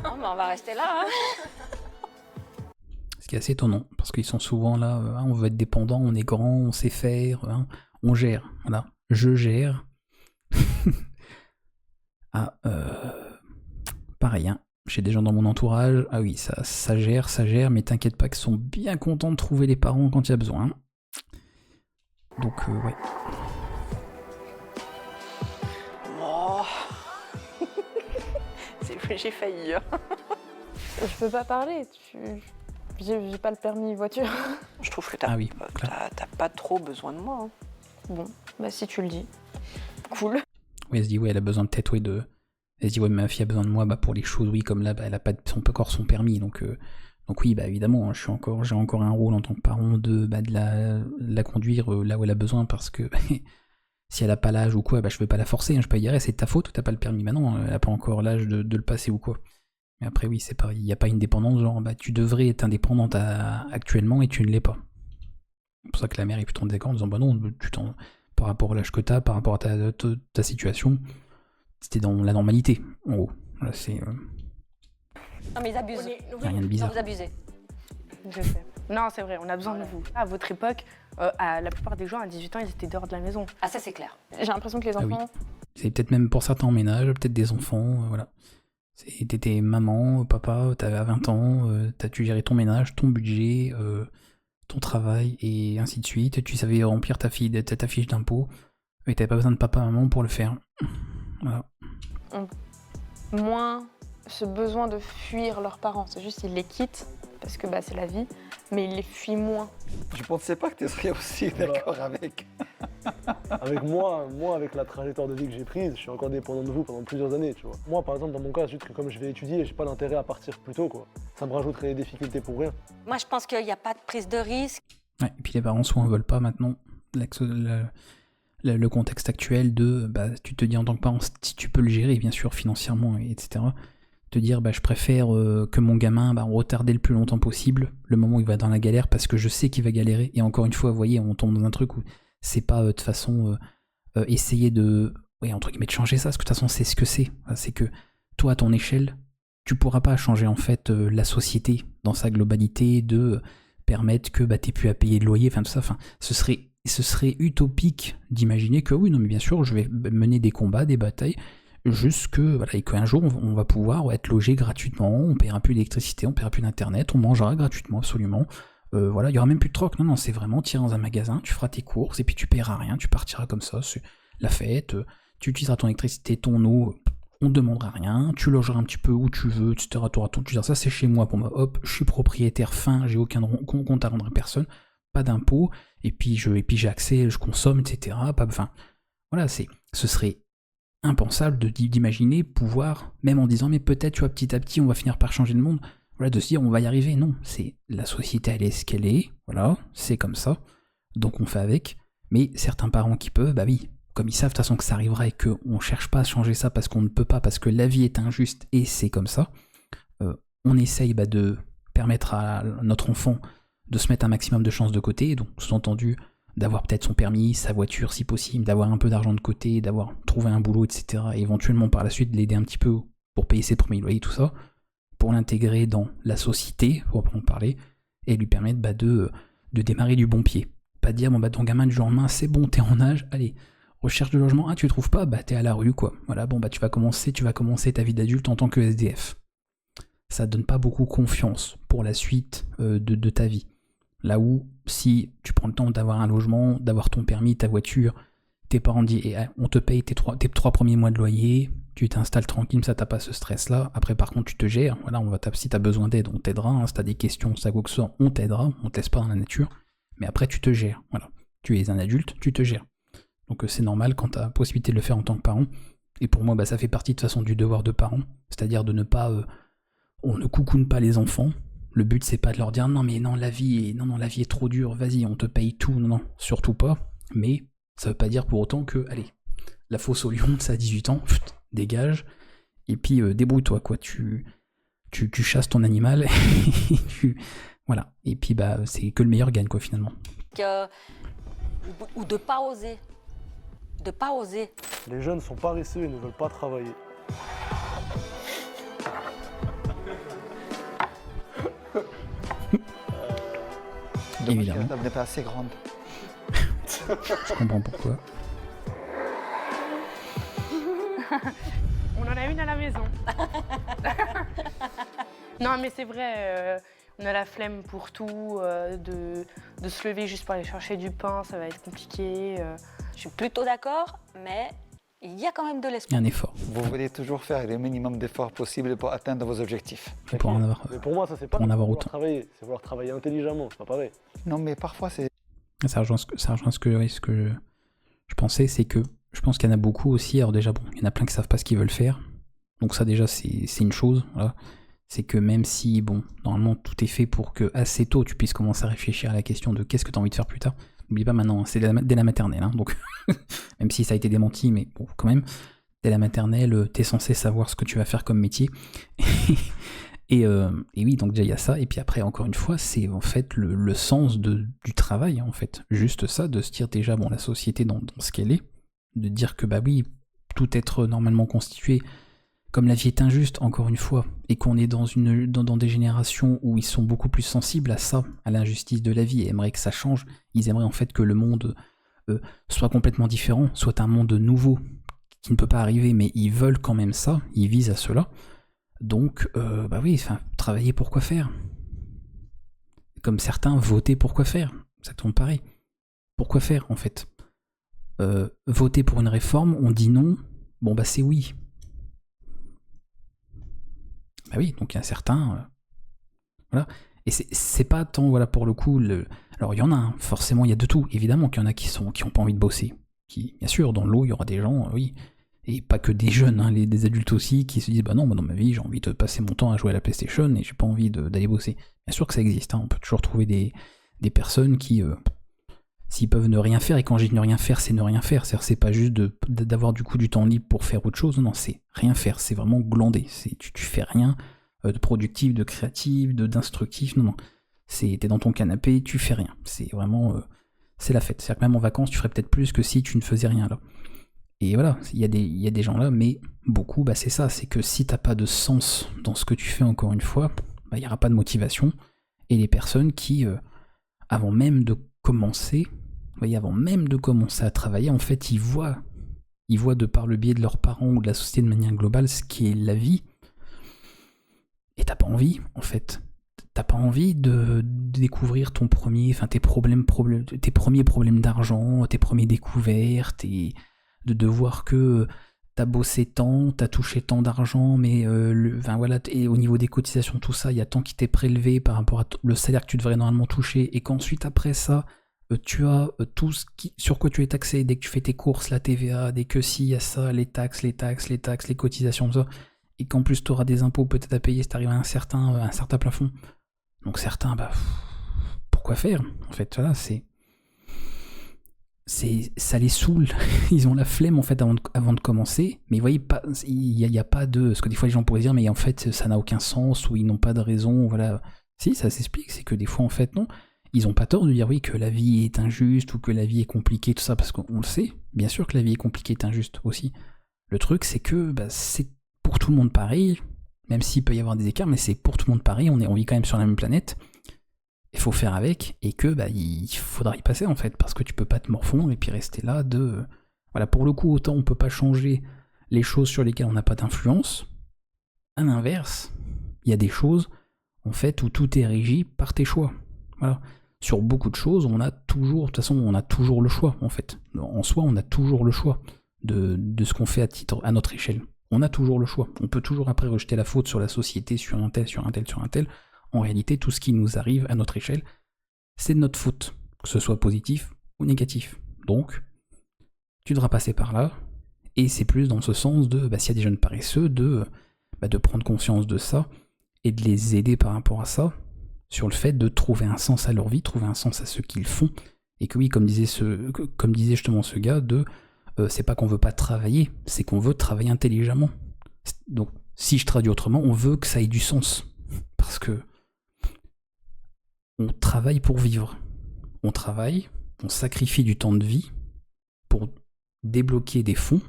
Non, mais on va rester là, hein. Ce qui est assez étonnant, parce qu'ils sont souvent là, on veut être dépendant, on est grand, on sait faire, hein, on gère, voilà, je gère. Pareil, hein, j'ai des gens dans mon entourage, ah oui, ça gère, mais t'inquiète pas qu'ils sont bien contents de trouver les parents quand il y a besoin. Donc, ouais. Oh. J'ai failli. Je peux pas parler, j'ai pas le permis voiture. Je trouve que t'as pas trop besoin de moi. Hein. Bon, bah si tu le dis. Cool. Oui, elle se dit, ouais, elle a besoin de tête, ouais, elle se dit, ouais, ma fille a besoin de moi bah, pour les choses, oui, comme là, bah, elle a pas encore son permis, donc oui, bah évidemment, j'ai encore un rôle en tant que parent de la conduire là où elle a besoin, parce que si elle a pas l'âge ou quoi, bah je peux pas la forcer, hein, je peux dire, c'est ta faute ou t'as pas le permis, bah non, elle a pas encore l'âge de le passer ou quoi. Mais après, oui, c'est pas, il n'y a pas une dépendance, genre, bah tu devrais être indépendante actuellement et tu ne l'es pas. C'est pour ça que la mère est plutôt en désaccord en disant bah non, par rapport à l'âge que t'as, par rapport à ta situation, c'était dans la normalité, en gros. Là, c'est... Non mais ils abusent. rien de bizarre. Non, vous abusez. Je sais. Non, c'est vrai, on a besoin de vous. À votre époque, la plupart des gens à 18 ans, ils étaient dehors de la maison. Ah ça c'est clair. J'ai l'impression que les enfants... C'est peut-être même pour certains en ménage, peut-être des enfants, voilà. T'étais maman, papa, t'avais 20 ans, t'as dû gérer ton ménage, ton budget, ton travail, et ainsi de suite. Tu savais remplir ta fiche d'impôt, mais t'avais pas besoin de papa, maman pour le faire. Voilà. Moins ce besoin de fuir leurs parents, c'est juste ils les quittent, parce que c'est la vie, mais ils les fuient moins. Je pensais pas que tu serais aussi d'accord avec. Avec moi, avec la trajectoire de vie que j'ai prise, je suis encore dépendant de vous pendant plusieurs années, tu vois. Moi, par exemple, dans mon cas, juste que comme je vais étudier, j'ai pas d'intérêt à partir plus tôt, quoi. Ça me rajouterait des difficultés pour rien. Moi, je pense qu'il n'y a pas de prise de risque. Ouais, et puis les parents souvent veulent pas maintenant le contexte actuel de tu te dis en tant que parent si tu peux le gérer bien sûr financièrement etc, te dire je préfère que mon gamin retarder le plus longtemps possible le moment où il va dans la galère parce que je sais qu'il va galérer, et encore une fois vous voyez on tombe dans un truc où c'est pas de toute façon essayer de entre guillemets de changer ça, parce que de toute façon c'est ce que c'est que toi à ton échelle tu pourras pas changer en fait la société dans sa globalité, de permettre que t'aies plus à payer de loyer, tout ça, ce serait utopique d'imaginer que oui, non mais bien sûr, je vais mener des combats, des batailles, et qu'un jour on va pouvoir être logé gratuitement, on paiera plus d'électricité, on paiera plus d'internet, on mangera gratuitement absolument, il y aura même plus de troc, non, c'est vraiment tu iras dans un magasin, tu feras tes courses, et puis tu paieras rien, tu partiras comme ça, c'est la fête, tu utiliseras ton électricité, ton eau, on ne demandera rien, tu logeras un petit peu où tu veux, etc. Tu diras ça c'est chez moi pour moi, hop, je suis propriétaire fin, j'ai aucun compte à rendre à personne, pas d'impôt, et puis j'ai accès, je consomme, etc. Voilà, ce serait impensable d'imaginer pouvoir, même en disant mais peut-être tu vois petit à petit on va finir par changer le monde, voilà, de se dire on va y arriver, non, c'est la société elle est ce qu'elle est, voilà, c'est comme ça, donc on fait avec, mais certains parents qui peuvent, oui, comme ils savent de toute façon que ça arrivera et qu'on ne cherche pas à changer ça parce qu'on ne peut pas, parce que la vie est injuste et c'est comme ça, on essaye de permettre à notre enfant de se mettre un maximum de chances de côté, donc sous-entendu d'avoir peut-être son permis, sa voiture si possible, d'avoir un peu d'argent de côté, d'avoir trouvé un boulot, etc. Et éventuellement par la suite de l'aider un petit peu pour payer ses premiers loyers, tout ça, pour l'intégrer dans la société, pour en parler, et lui permettre de démarrer du bon pied. Pas dire ton gamin du jour au lendemain, c'est bon, t'es en âge, allez, recherche de logement, tu le trouves pas, t'es à la rue quoi. Voilà, tu vas commencer ta vie d'adulte en tant que SDF. Ça donne pas beaucoup confiance pour la suite de ta vie. Là où, si tu prends le temps d'avoir un logement, d'avoir ton permis, ta voiture, tes parents disent on te paye tes 3 premiers mois de loyer, tu t'installes tranquille, ça t'as pas ce stress là. Après par contre tu te gères, voilà, si t'as besoin d'aide, on t'aidera, si t'as des questions, ça quoi que ce soit, on t'aidera, on te laisse pas dans la nature, mais après tu te gères, voilà. Tu es un adulte, tu te gères. Donc c'est normal quand tu as la possibilité de le faire en tant que parent. Et pour moi, ça fait partie de toute façon du devoir de parent. C'est-à-dire de ne pas... on ne coucoune pas les enfants. Le but, c'est pas de leur dire « Non, mais non, la vie est trop dure, vas-y, on te paye tout. » Non, surtout pas. Mais ça veut pas dire pour autant que, allez, la fosse au lion, ça a 18 ans, dégage. Et puis, débrouille-toi, quoi. Tu chasses ton animal. Voilà. Et puis, c'est que le meilleur gagne, quoi, finalement. Ou de pas oser. De pas oser. Les jeunes sont paresseux et ne veulent pas travailler. Évidemment. La table n'est pas assez grande. Je comprends pourquoi. On en a une à la maison. Non mais c'est vrai, on a la flemme pour tout, de se lever juste pour aller chercher du pain, ça va être compliqué. Je suis plutôt d'accord, mais il y a quand même de l'espoir. Il y a un effort. Vous voulez toujours faire le minimum d'efforts possible pour atteindre vos objectifs. Pour en avoir, mais pour moi, ça c'est pas vouloir travailler, c'est vouloir travailler intelligemment, c'est pas pareil. Non, mais parfois c'est... Ça rejoint ce que je pensais, c'est que je pense qu'il y en a beaucoup aussi. Alors déjà, il y en a plein qui savent pas ce qu'ils veulent faire. Donc ça déjà, c'est une chose. Voilà. C'est que même si, normalement, tout est fait pour que assez tôt, tu puisses commencer à réfléchir à la question de qu'est-ce que tu as envie de faire plus tard. N'oublie pas maintenant, c'est dès la maternelle, hein, donc même si ça a été démenti, mais quand même, dès la maternelle, t'es censé savoir ce que tu vas faire comme métier. Et oui, donc déjà il y a ça, et puis après, encore une fois, c'est en fait le sens du travail, en fait. Juste ça, de se dire déjà, bon, la société dans ce qu'elle est, de dire que bah oui, tout être normalement constitué, comme la vie est injuste, encore une fois, et qu'on est dans des générations où ils sont beaucoup plus sensibles à ça, à l'injustice de la vie, et aimeraient que ça change, ils aimeraient en fait que le monde soit complètement différent, soit un monde nouveau, qui ne peut pas arriver, mais ils veulent quand même ça, ils visent à cela. Donc, bah oui, travailler pour quoi faire. Comme certains, voter pour quoi faire. Ça tombe pareil. Pourquoi faire, en fait. Voter pour une réforme, on dit non, bon bah c'est oui. Bah oui, donc il y a certains... voilà. Et c'est pas tant, voilà, pour le coup... Alors il y en a, hein, forcément il y a de tout. Évidemment qu'il y en a qui ont pas envie de bosser. Bien sûr, dans l'eau, il y aura des gens, oui... Et pas que des jeunes, hein, des adultes aussi, qui se disent bah non, dans ma vie, j'ai envie de passer mon temps à jouer à la PlayStation et j'ai pas envie d'aller bosser. Bien sûr que ça existe, hein, on peut toujours trouver des personnes qui, s'ils peuvent ne rien faire, et quand je dis ne rien faire, c'est ne rien faire. C'est pas juste d'avoir du coup du temps libre pour faire autre chose, non, c'est rien faire, c'est vraiment glander. Tu fais rien de productif, de créatif, d'instructif, non. T'es dans ton canapé, tu fais rien. C'est vraiment, c'est la fête. C'est-à-dire que même en vacances, tu ferais peut-être plus que si tu ne faisais rien là. Et voilà, il y a des gens là, mais beaucoup, bah c'est ça, c'est que si t'as pas de sens dans ce que tu fais, encore une fois, bah il n'y aura pas de motivation. Et les personnes qui, avant même de commencer à travailler, en fait, ils voient de par le biais de leurs parents ou de la société de manière globale ce qui est la vie. Et t'as pas envie, en fait. T'as pas envie de découvrir tes premiers problèmes d'argent, tes premières découvertes, et de voir que t'as bossé tant, t'as touché tant d'argent, mais voilà, et au niveau des cotisations, tout ça, il y a tant qui t'est prélevé par rapport à le salaire que tu devrais normalement toucher, et qu'ensuite après ça, tu as tout sur quoi tu es taxé dès que tu fais tes courses, la TVA, dès que s'il y a ça, les taxes, les cotisations, tout ça, et qu'en plus tu auras des impôts peut-être à payer si t'arrives à un certain plafond. Donc certains, bah pourquoi faire? En fait, voilà, ça les saoule, ils ont la flemme en fait avant de commencer, mais vous voyez, il y a pas de... Parce que des fois les gens pourraient dire, mais en fait ça n'a aucun sens, ou ils n'ont pas de raison, voilà. Si, ça s'explique, c'est que des fois en fait, non, ils ont pas tort de dire oui, que la vie est injuste, ou que la vie est compliquée, tout ça, parce qu'on le sait, bien sûr que la vie est compliquée, est injuste aussi. Le truc c'est que bah, c'est pour tout le monde pareil, même s'il peut y avoir des écarts, mais c'est pour tout le monde pareil, on vit quand même sur la même planète. Il faut faire avec, et que bah, il faudra y passer en fait, parce que tu peux pas te morfondre et puis rester là voilà, pour le coup, autant on peut pas changer les choses sur lesquelles on n'a pas d'influence. À l'inverse, il y a des choses en fait où tout est régi par tes choix. Voilà. Sur beaucoup de choses, de toute façon, on a toujours le choix en fait. En soi, on a toujours le choix de ce qu'on fait à notre échelle. On a toujours le choix. On peut toujours après rejeter la faute sur la société, sur un tel. En réalité, tout ce qui nous arrive à notre échelle, c'est de notre faute, que ce soit positif ou négatif. Donc, tu devras passer par là, et c'est plus dans ce sens de, s'il y a des jeunes paresseux, de prendre conscience de ça, et de les aider par rapport à ça, sur le fait de trouver un sens à leur vie, trouver un sens à ce qu'ils font, et que oui, comme disait justement ce gars, c'est pas qu'on veut pas travailler, c'est qu'on veut travailler intelligemment. Donc, si je traduis autrement, on veut que ça ait du sens, parce que on travaille pour vivre. On travaille, on sacrifie du temps de vie pour débloquer des fonds,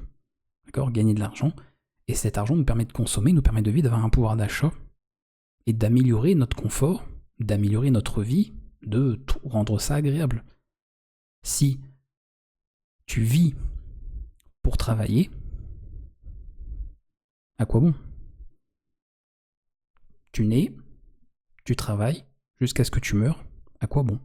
d'accord, gagner de l'argent, et cet argent nous permet de consommer, nous permet de vivre, d'avoir un pouvoir d'achat, et d'améliorer notre confort, d'améliorer notre vie, de tout rendre ça agréable. Si tu vis pour travailler, à quoi bon? Tu nais, tu travailles, jusqu'à ce que tu meurs, à quoi bon?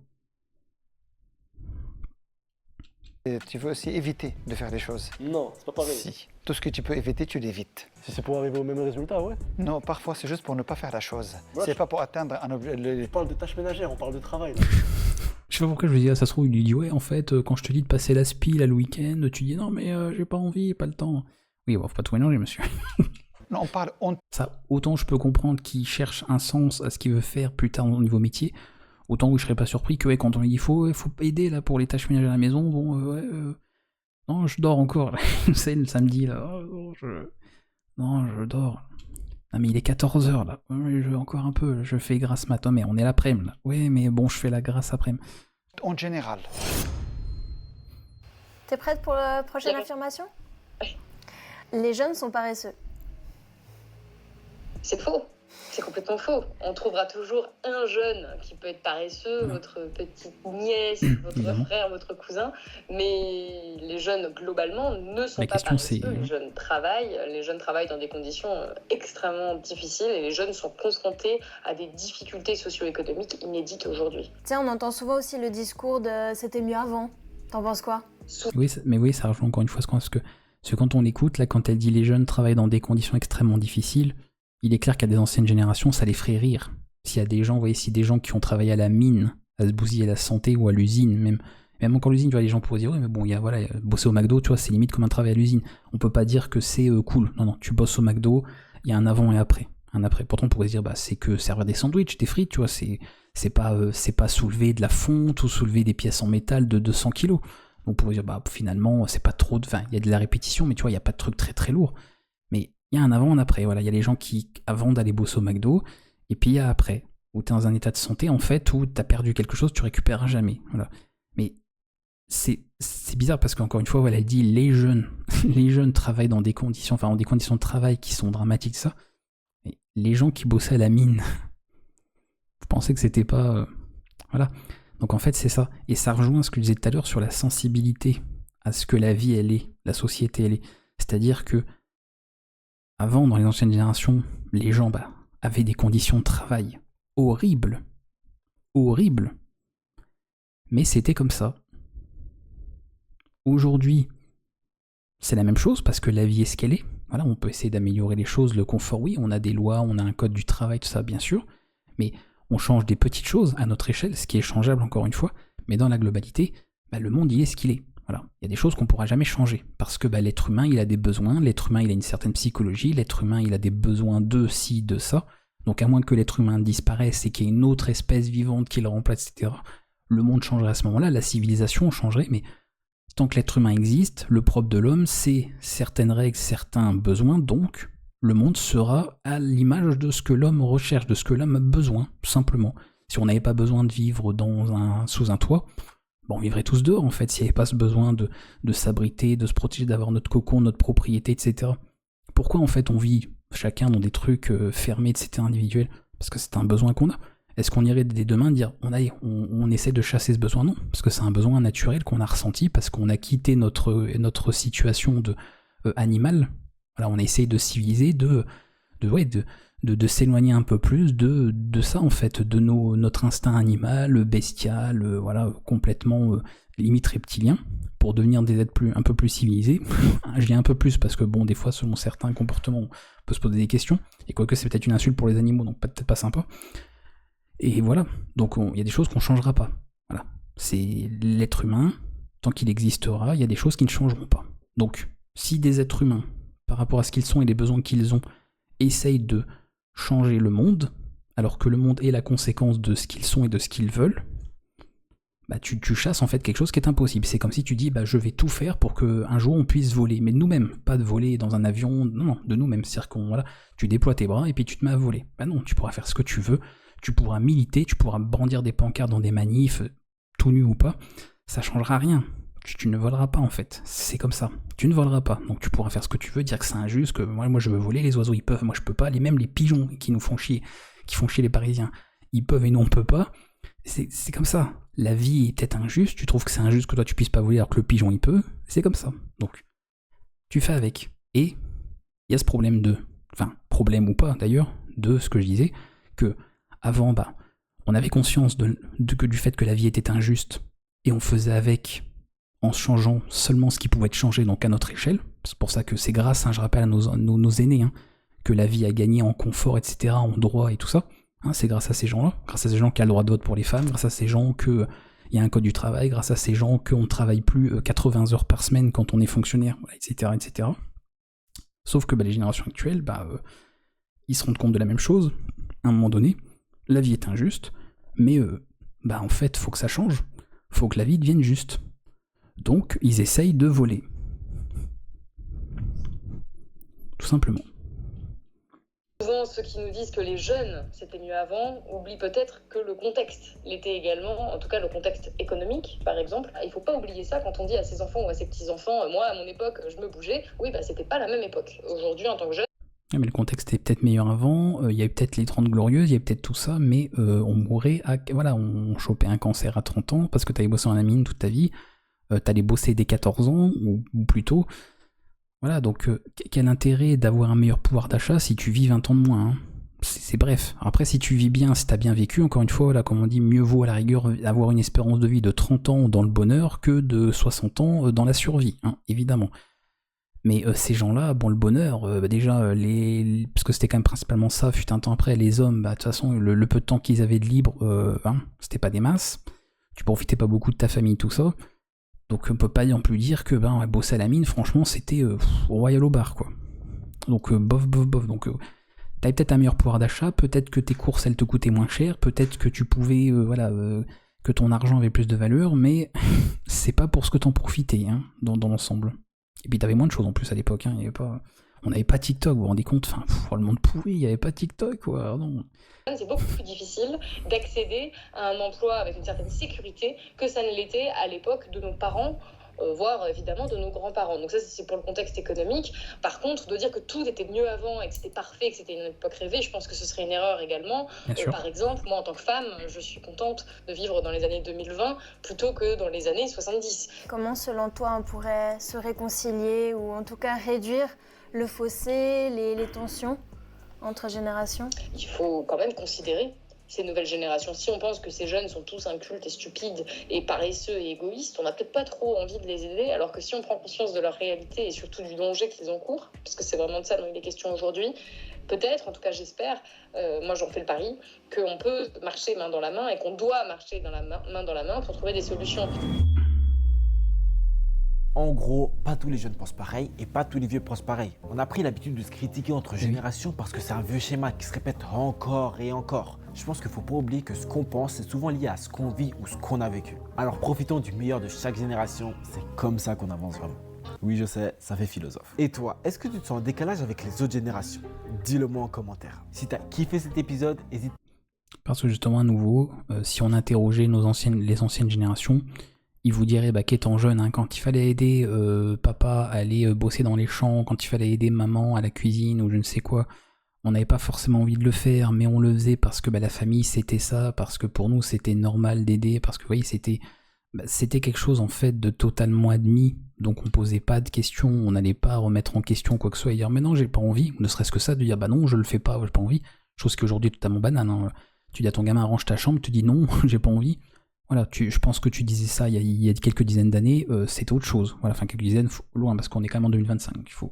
Et tu veux aussi éviter de faire des choses. Non, c'est pas pareil. Si. Tout ce que tu peux éviter, tu l'évites. Si c'est pour arriver au même résultat, ouais. Non, parfois c'est juste pour ne pas faire la chose. Ouais, c'est pas pour atteindre un objet. Je parle de tâches ménagères, on parle de travail. Là. Je sais pas pourquoi je me dis, ça se trouve, il lui dit ouais, en fait, quand je te dis de passer l'aspi là le week-end, tu dis non, mais j'ai pas envie, pas le temps. Oui, bon, faut pas tout mélanger, monsieur. Non, on parle. Ça, autant je peux comprendre qu'il cherche un sens à ce qu'il veut faire plus tard au niveau métier, autant où je serais pas surpris que quand on lui dit faut aider là pour les tâches ménagères à la maison, bon, non, je dors encore, c'est le samedi là, non, je dors. Non mais il est 14h là. Ouais, je veux encore un peu, je fais grasse mat. Mais on est l'après-midi là. Ouais, mais bon, je fais la grasse après-midi. En général. T'es prête pour la prochaine affirmation? Les jeunes sont paresseux. C'est faux. C'est complètement faux. On trouvera toujours un jeune qui peut être paresseux, votre petite nièce, votre frère, votre cousin, mais les jeunes globalement ne sont pas paresseux. Les jeunes travaillent dans des conditions extrêmement difficiles et les jeunes sont confrontés à des difficultés socio-économiques inédites aujourd'hui. Tiens, on entend souvent aussi le discours de « c'était mieux avant ». T'en penses quoi? Oui, mais oui, ça rejoint encore une fois parce que quand on l'écoute, là, quand elle dit les jeunes travaillent dans des conditions extrêmement difficiles, il est clair qu'à des anciennes générations, ça les ferait rire. S'il y a des gens, vous voyez, si des gens qui ont travaillé à la mine, à se bousiller la santé ou à l'usine, même encore l'usine, tu vois, les gens pourraient dire, oui, mais bon, bosser au McDo, tu vois, c'est limite comme un travail à l'usine. On peut pas dire que c'est cool. Non, tu bosses au McDo, il y a un avant et après. Pourtant, on pourrait se dire, bah, c'est que servir des sandwichs, des frites, tu vois, c'est pas soulever de la fonte ou soulever des pièces en métal de 200 kilos. On pourrait dire, bah, finalement, c'est pas trop enfin, il y a de la répétition, mais tu vois, il y a pas de truc très très lourd. Mais il y a un avant, un après, voilà, il y a les gens qui, avant d'aller bosser au McDo, et puis il y a après, où tu es dans un état de santé, en fait, où tu as perdu quelque chose, tu récupéreras jamais, voilà. Mais c'est bizarre, parce qu'encore une fois, voilà, elle dit, les jeunes travaillent dans des conditions, enfin, ont des conditions de travail qui sont dramatiques, ça, mais les gens qui bossaient à la mine, vous pensez que c'était pas... voilà. Donc en fait, c'est ça, et ça rejoint ce que je disais tout à l'heure sur la sensibilité à ce que la vie, elle est, la société, elle est, c'est-à-dire que avant, dans les anciennes générations, les gens avaient des conditions de travail horribles. Horribles. Mais c'était comme ça. Aujourd'hui, c'est la même chose parce que la vie est ce qu'elle est. Voilà, on peut essayer d'améliorer les choses, le confort, oui, on a des lois, on a un code du travail, tout ça, bien sûr. Mais on change des petites choses à notre échelle, ce qui est changeable encore une fois. Mais dans la globalité, le monde, il est ce qu'il est. Voilà. Il y a des choses qu'on ne pourra jamais changer, parce que l'être humain, il a des besoins, l'être humain, il a une certaine psychologie, l'être humain, il a des besoins de ci, de ça. Donc à moins que l'être humain disparaisse et qu'il y ait une autre espèce vivante qui le remplace, etc., le monde changerait à ce moment-là, la civilisation changerait, mais tant que l'être humain existe, le propre de l'homme, c'est certaines règles, certains besoins, donc le monde sera à l'image de ce que l'homme recherche, de ce que l'homme a besoin, tout simplement. Si on n'avait pas besoin de vivre sous un toit, on vivrait tous dehors en fait, s'il n'y avait pas ce besoin de s'abriter, de se protéger, d'avoir notre cocon, notre propriété, etc. Pourquoi en fait on vit chacun dans des trucs fermés, etc., individuels? Parce que c'est un besoin qu'on a. Est-ce qu'on irait dès demain dire on essaie de chasser ce besoin? Non, parce que c'est un besoin naturel qu'on a ressenti, parce qu'on a quitté notre situation de animale. Voilà, on essaye de civiliser, de s'éloigner un peu plus de ça en fait, de notre instinct animal, bestial, voilà, complètement limite reptilien, pour devenir des êtres un peu plus civilisés. Je dis un peu plus parce que bon, des fois selon certains comportements on peut se poser des questions, et quoique c'est peut-être une insulte pour les animaux, donc peut-être pas sympa. Et voilà, donc il y a des choses qu'on changera pas. Voilà, c'est l'être humain, tant qu'il existera, il y a des choses qui ne changeront pas. Donc si des êtres humains, par rapport à ce qu'ils sont et les besoins qu'ils ont, essayent de changer le monde, alors que le monde est la conséquence de ce qu'ils sont et de ce qu'ils veulent, tu chasses en fait quelque chose qui est impossible. C'est comme si tu dis je vais tout faire pour qu'un jour on puisse voler, mais de nous-mêmes, pas de voler dans un avion, non, de nous-mêmes. C'est-à-dire que tu déploies tes bras et puis tu te mets à voler. Non, tu pourras faire ce que tu veux, tu pourras militer, tu pourras brandir des pancartes dans des manifs, tout nu ou pas, ça changera rien. Tu ne voleras pas en fait, c'est comme ça, tu ne voleras pas, donc tu pourras faire ce que tu veux, dire que c'est injuste, que moi je veux voler, les oiseaux ils peuvent, moi je peux pas, même les pigeons qui nous font chier, qui font chier les Parisiens, ils peuvent et nous on peut pas, c'est comme ça, la vie est peut-être injuste, tu trouves que c'est injuste que toi tu puisses pas voler alors que le pigeon il peut, c'est comme ça, donc tu fais avec, et il y a ce problème problème ou pas d'ailleurs, de ce que je disais, que avant on avait conscience du fait que la vie était injuste, et on faisait avec en changeant seulement ce qui pouvait être changé, donc à notre échelle. C'est pour ça que c'est grâce, je rappelle à nos aînés, que la vie a gagné en confort, etc., en droit et tout ça. C'est grâce à ces gens-là, grâce à ces gens qui ont le droit de vote pour les femmes, grâce à ces gens qu'il y a un code du travail, grâce à ces gens qu'on ne travaille plus 80 heures par semaine quand on est fonctionnaire, etc., etc. Sauf que les générations actuelles, ils se rendent compte de la même chose, à un moment donné, la vie est injuste, mais en fait, faut que ça change, faut que la vie devienne juste. Donc, ils essayent de voler. Tout simplement. Souvent, malheureusement, ceux qui nous disent que les jeunes, c'était mieux avant, oublient peut-être que le contexte l'était également, en tout cas le contexte économique, par exemple. Il ne faut pas oublier ça quand on dit à ses enfants ou à ses petits-enfants, moi, à mon époque, je me bougeais. Oui, c'était pas la même époque. Aujourd'hui, en tant que jeune... Mais le contexte était peut-être meilleur avant, il y avait peut-être les 30 glorieuses, il y avait peut-être tout ça, mais on mourait à... Voilà, on chopait un cancer à 30 ans parce que t'avais bossé en la mine toute ta vie, t'allais bosser dès 14 ans, ou plus tôt. Voilà, donc quel intérêt d'avoir un meilleur pouvoir d'achat si tu vis 20 ans de moins, hein. C'est bref. Après, si tu vis bien, si t'as bien vécu, encore une fois, voilà, comme on dit, mieux vaut à la rigueur avoir une espérance de vie de 30 ans dans le bonheur que de 60 ans dans la survie, hein, évidemment. Mais ces gens-là, bon, le bonheur, déjà, parce que c'était quand même principalement ça, fut un temps après, les hommes, de toute façon, le peu de temps qu'ils avaient de libre, c'était pas des masses, tu profitais pas beaucoup de ta famille, tout ça, donc on peut pas non plus dire que bosser à la mine, franchement, c'était royal au bar, quoi. Donc bof, donc t'avais peut-être un meilleur pouvoir d'achat, peut-être que tes courses, elles te coûtaient moins cher, peut-être que tu pouvais, que ton argent avait plus de valeur, mais c'est pas pour ce que t'en profitais, hein, dans l'ensemble. Et puis t'avais moins de choses en plus à l'époque, hein. On n'avait pas TikTok, vous vous rendez compte, le monde pourri, il n'y avait pas TikTok, quoi, non. C'est beaucoup plus difficile d'accéder à un emploi avec une certaine sécurité que ça ne l'était à l'époque de nos parents, voire évidemment de nos grands-parents. Donc ça, c'est pour le contexte économique. Par contre, de dire que tout était mieux avant et que c'était parfait, que c'était une époque rêvée, je pense que ce serait une erreur également. Par exemple, moi en tant que femme, je suis contente de vivre dans les années 2020 plutôt que dans les années 70. Comment, selon toi, on pourrait se réconcilier ou en tout cas réduire le fossé, les tensions entre générations? Il faut quand même considérer ces nouvelles générations. Si on pense que ces jeunes sont tous incultes et stupides et paresseux et égoïstes, on n'a peut-être pas trop envie de les aider, alors que si on prend conscience de leur réalité et surtout du danger qu'ils encourent, parce que c'est vraiment de ça dont il est question aujourd'hui, peut-être, en tout cas j'espère, moi j'en fais le pari, qu'on peut marcher main dans la main et qu'on doit marcher main dans la main pour trouver des solutions. En gros, pas tous les jeunes pensent pareil et pas tous les vieux pensent pareil. On a pris l'habitude de se critiquer entre générations parce que c'est un vieux schéma qui se répète encore et encore. Je pense qu'il ne faut pas oublier que ce qu'on pense est souvent lié à ce qu'on vit ou ce qu'on a vécu. Alors profitons du meilleur de chaque génération, c'est comme ça qu'on avance vraiment. Oui, je sais, ça fait philosophe. Et toi, est-ce que tu te sens en décalage avec les autres générations? Dis-le moi en commentaire. Si tu as kiffé cet épisode, hésite. Parce que justement, à nouveau, si on interrogeait les anciennes générations, ils vous diraient qu'étant jeune, hein, quand il fallait aider papa à aller bosser dans les champs, quand il fallait aider maman à la cuisine ou je ne sais quoi, on n'avait pas forcément envie de le faire, mais on le faisait parce que la famille c'était ça, parce que pour nous c'était normal d'aider, parce que vous voyez, c'était quelque chose en fait de totalement admis, donc on posait pas de questions, on n'allait pas remettre en question quoi que ce soit et dire mais non j'ai pas envie, ne serait-ce que ça, de dire non je le fais pas, j'ai pas envie, chose qui aujourd'hui est totalement banale, hein. Tu dis à ton gamin range ta chambre, tu dis non j'ai pas envie. Voilà, je pense que tu disais ça il y a quelques dizaines d'années, c'était autre chose. Voilà, enfin quelques dizaines, loin, parce qu'on est quand même en 2025, il faut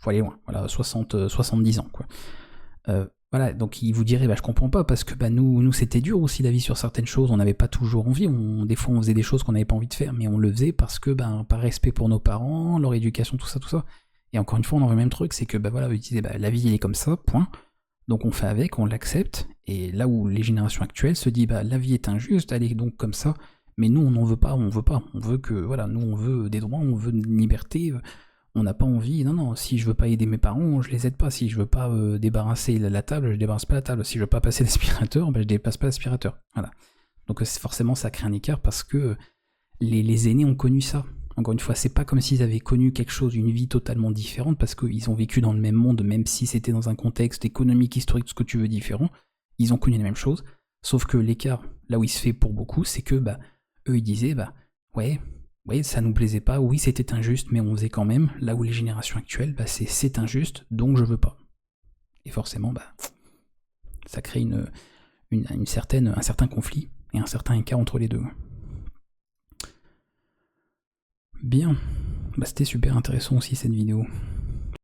aller loin. Voilà, 70 ans, quoi. Voilà, donc il vous dirait, je comprends pas, parce que nous c'était dur aussi la vie sur certaines choses, on n'avait pas toujours envie, des fois on faisait des choses qu'on n'avait pas envie de faire, mais on le faisait parce que, par respect pour nos parents, leur éducation, tout ça. Et encore une fois, on en veut le même truc, c'est que, voilà, ils disaient, la vie elle est comme ça, point. Donc on fait avec, on l'accepte, et là où les générations actuelles se disent la vie est injuste, elle est donc comme ça, mais nous on n'en veut pas, on veut que, voilà, nous on veut des droits, on veut une liberté, on n'a pas envie, non, si je veux pas aider mes parents, je les aide pas, si je veux pas débarrasser la table, je débarrasse pas la table, si je veux pas passer l'aspirateur, je dépasse pas l'aspirateur, voilà. Donc forcément ça crée un écart parce que les aînés ont connu ça. Encore une fois, c'est pas comme s'ils avaient connu quelque chose, une vie totalement différente, parce qu'ils ont vécu dans le même monde, même si c'était dans un contexte économique, historique, tout ce que tu veux différent, ils ont connu la même chose, sauf que l'écart, là où il se fait pour beaucoup, c'est que, eux ils disaient, ouais, ça nous plaisait pas, oui c'était injuste, mais on faisait quand même, là où les générations actuelles, c'est injuste, donc je veux pas. Et forcément, ça crée un certain conflit, et un certain écart entre les deux. Bien, c'était super intéressant aussi cette vidéo.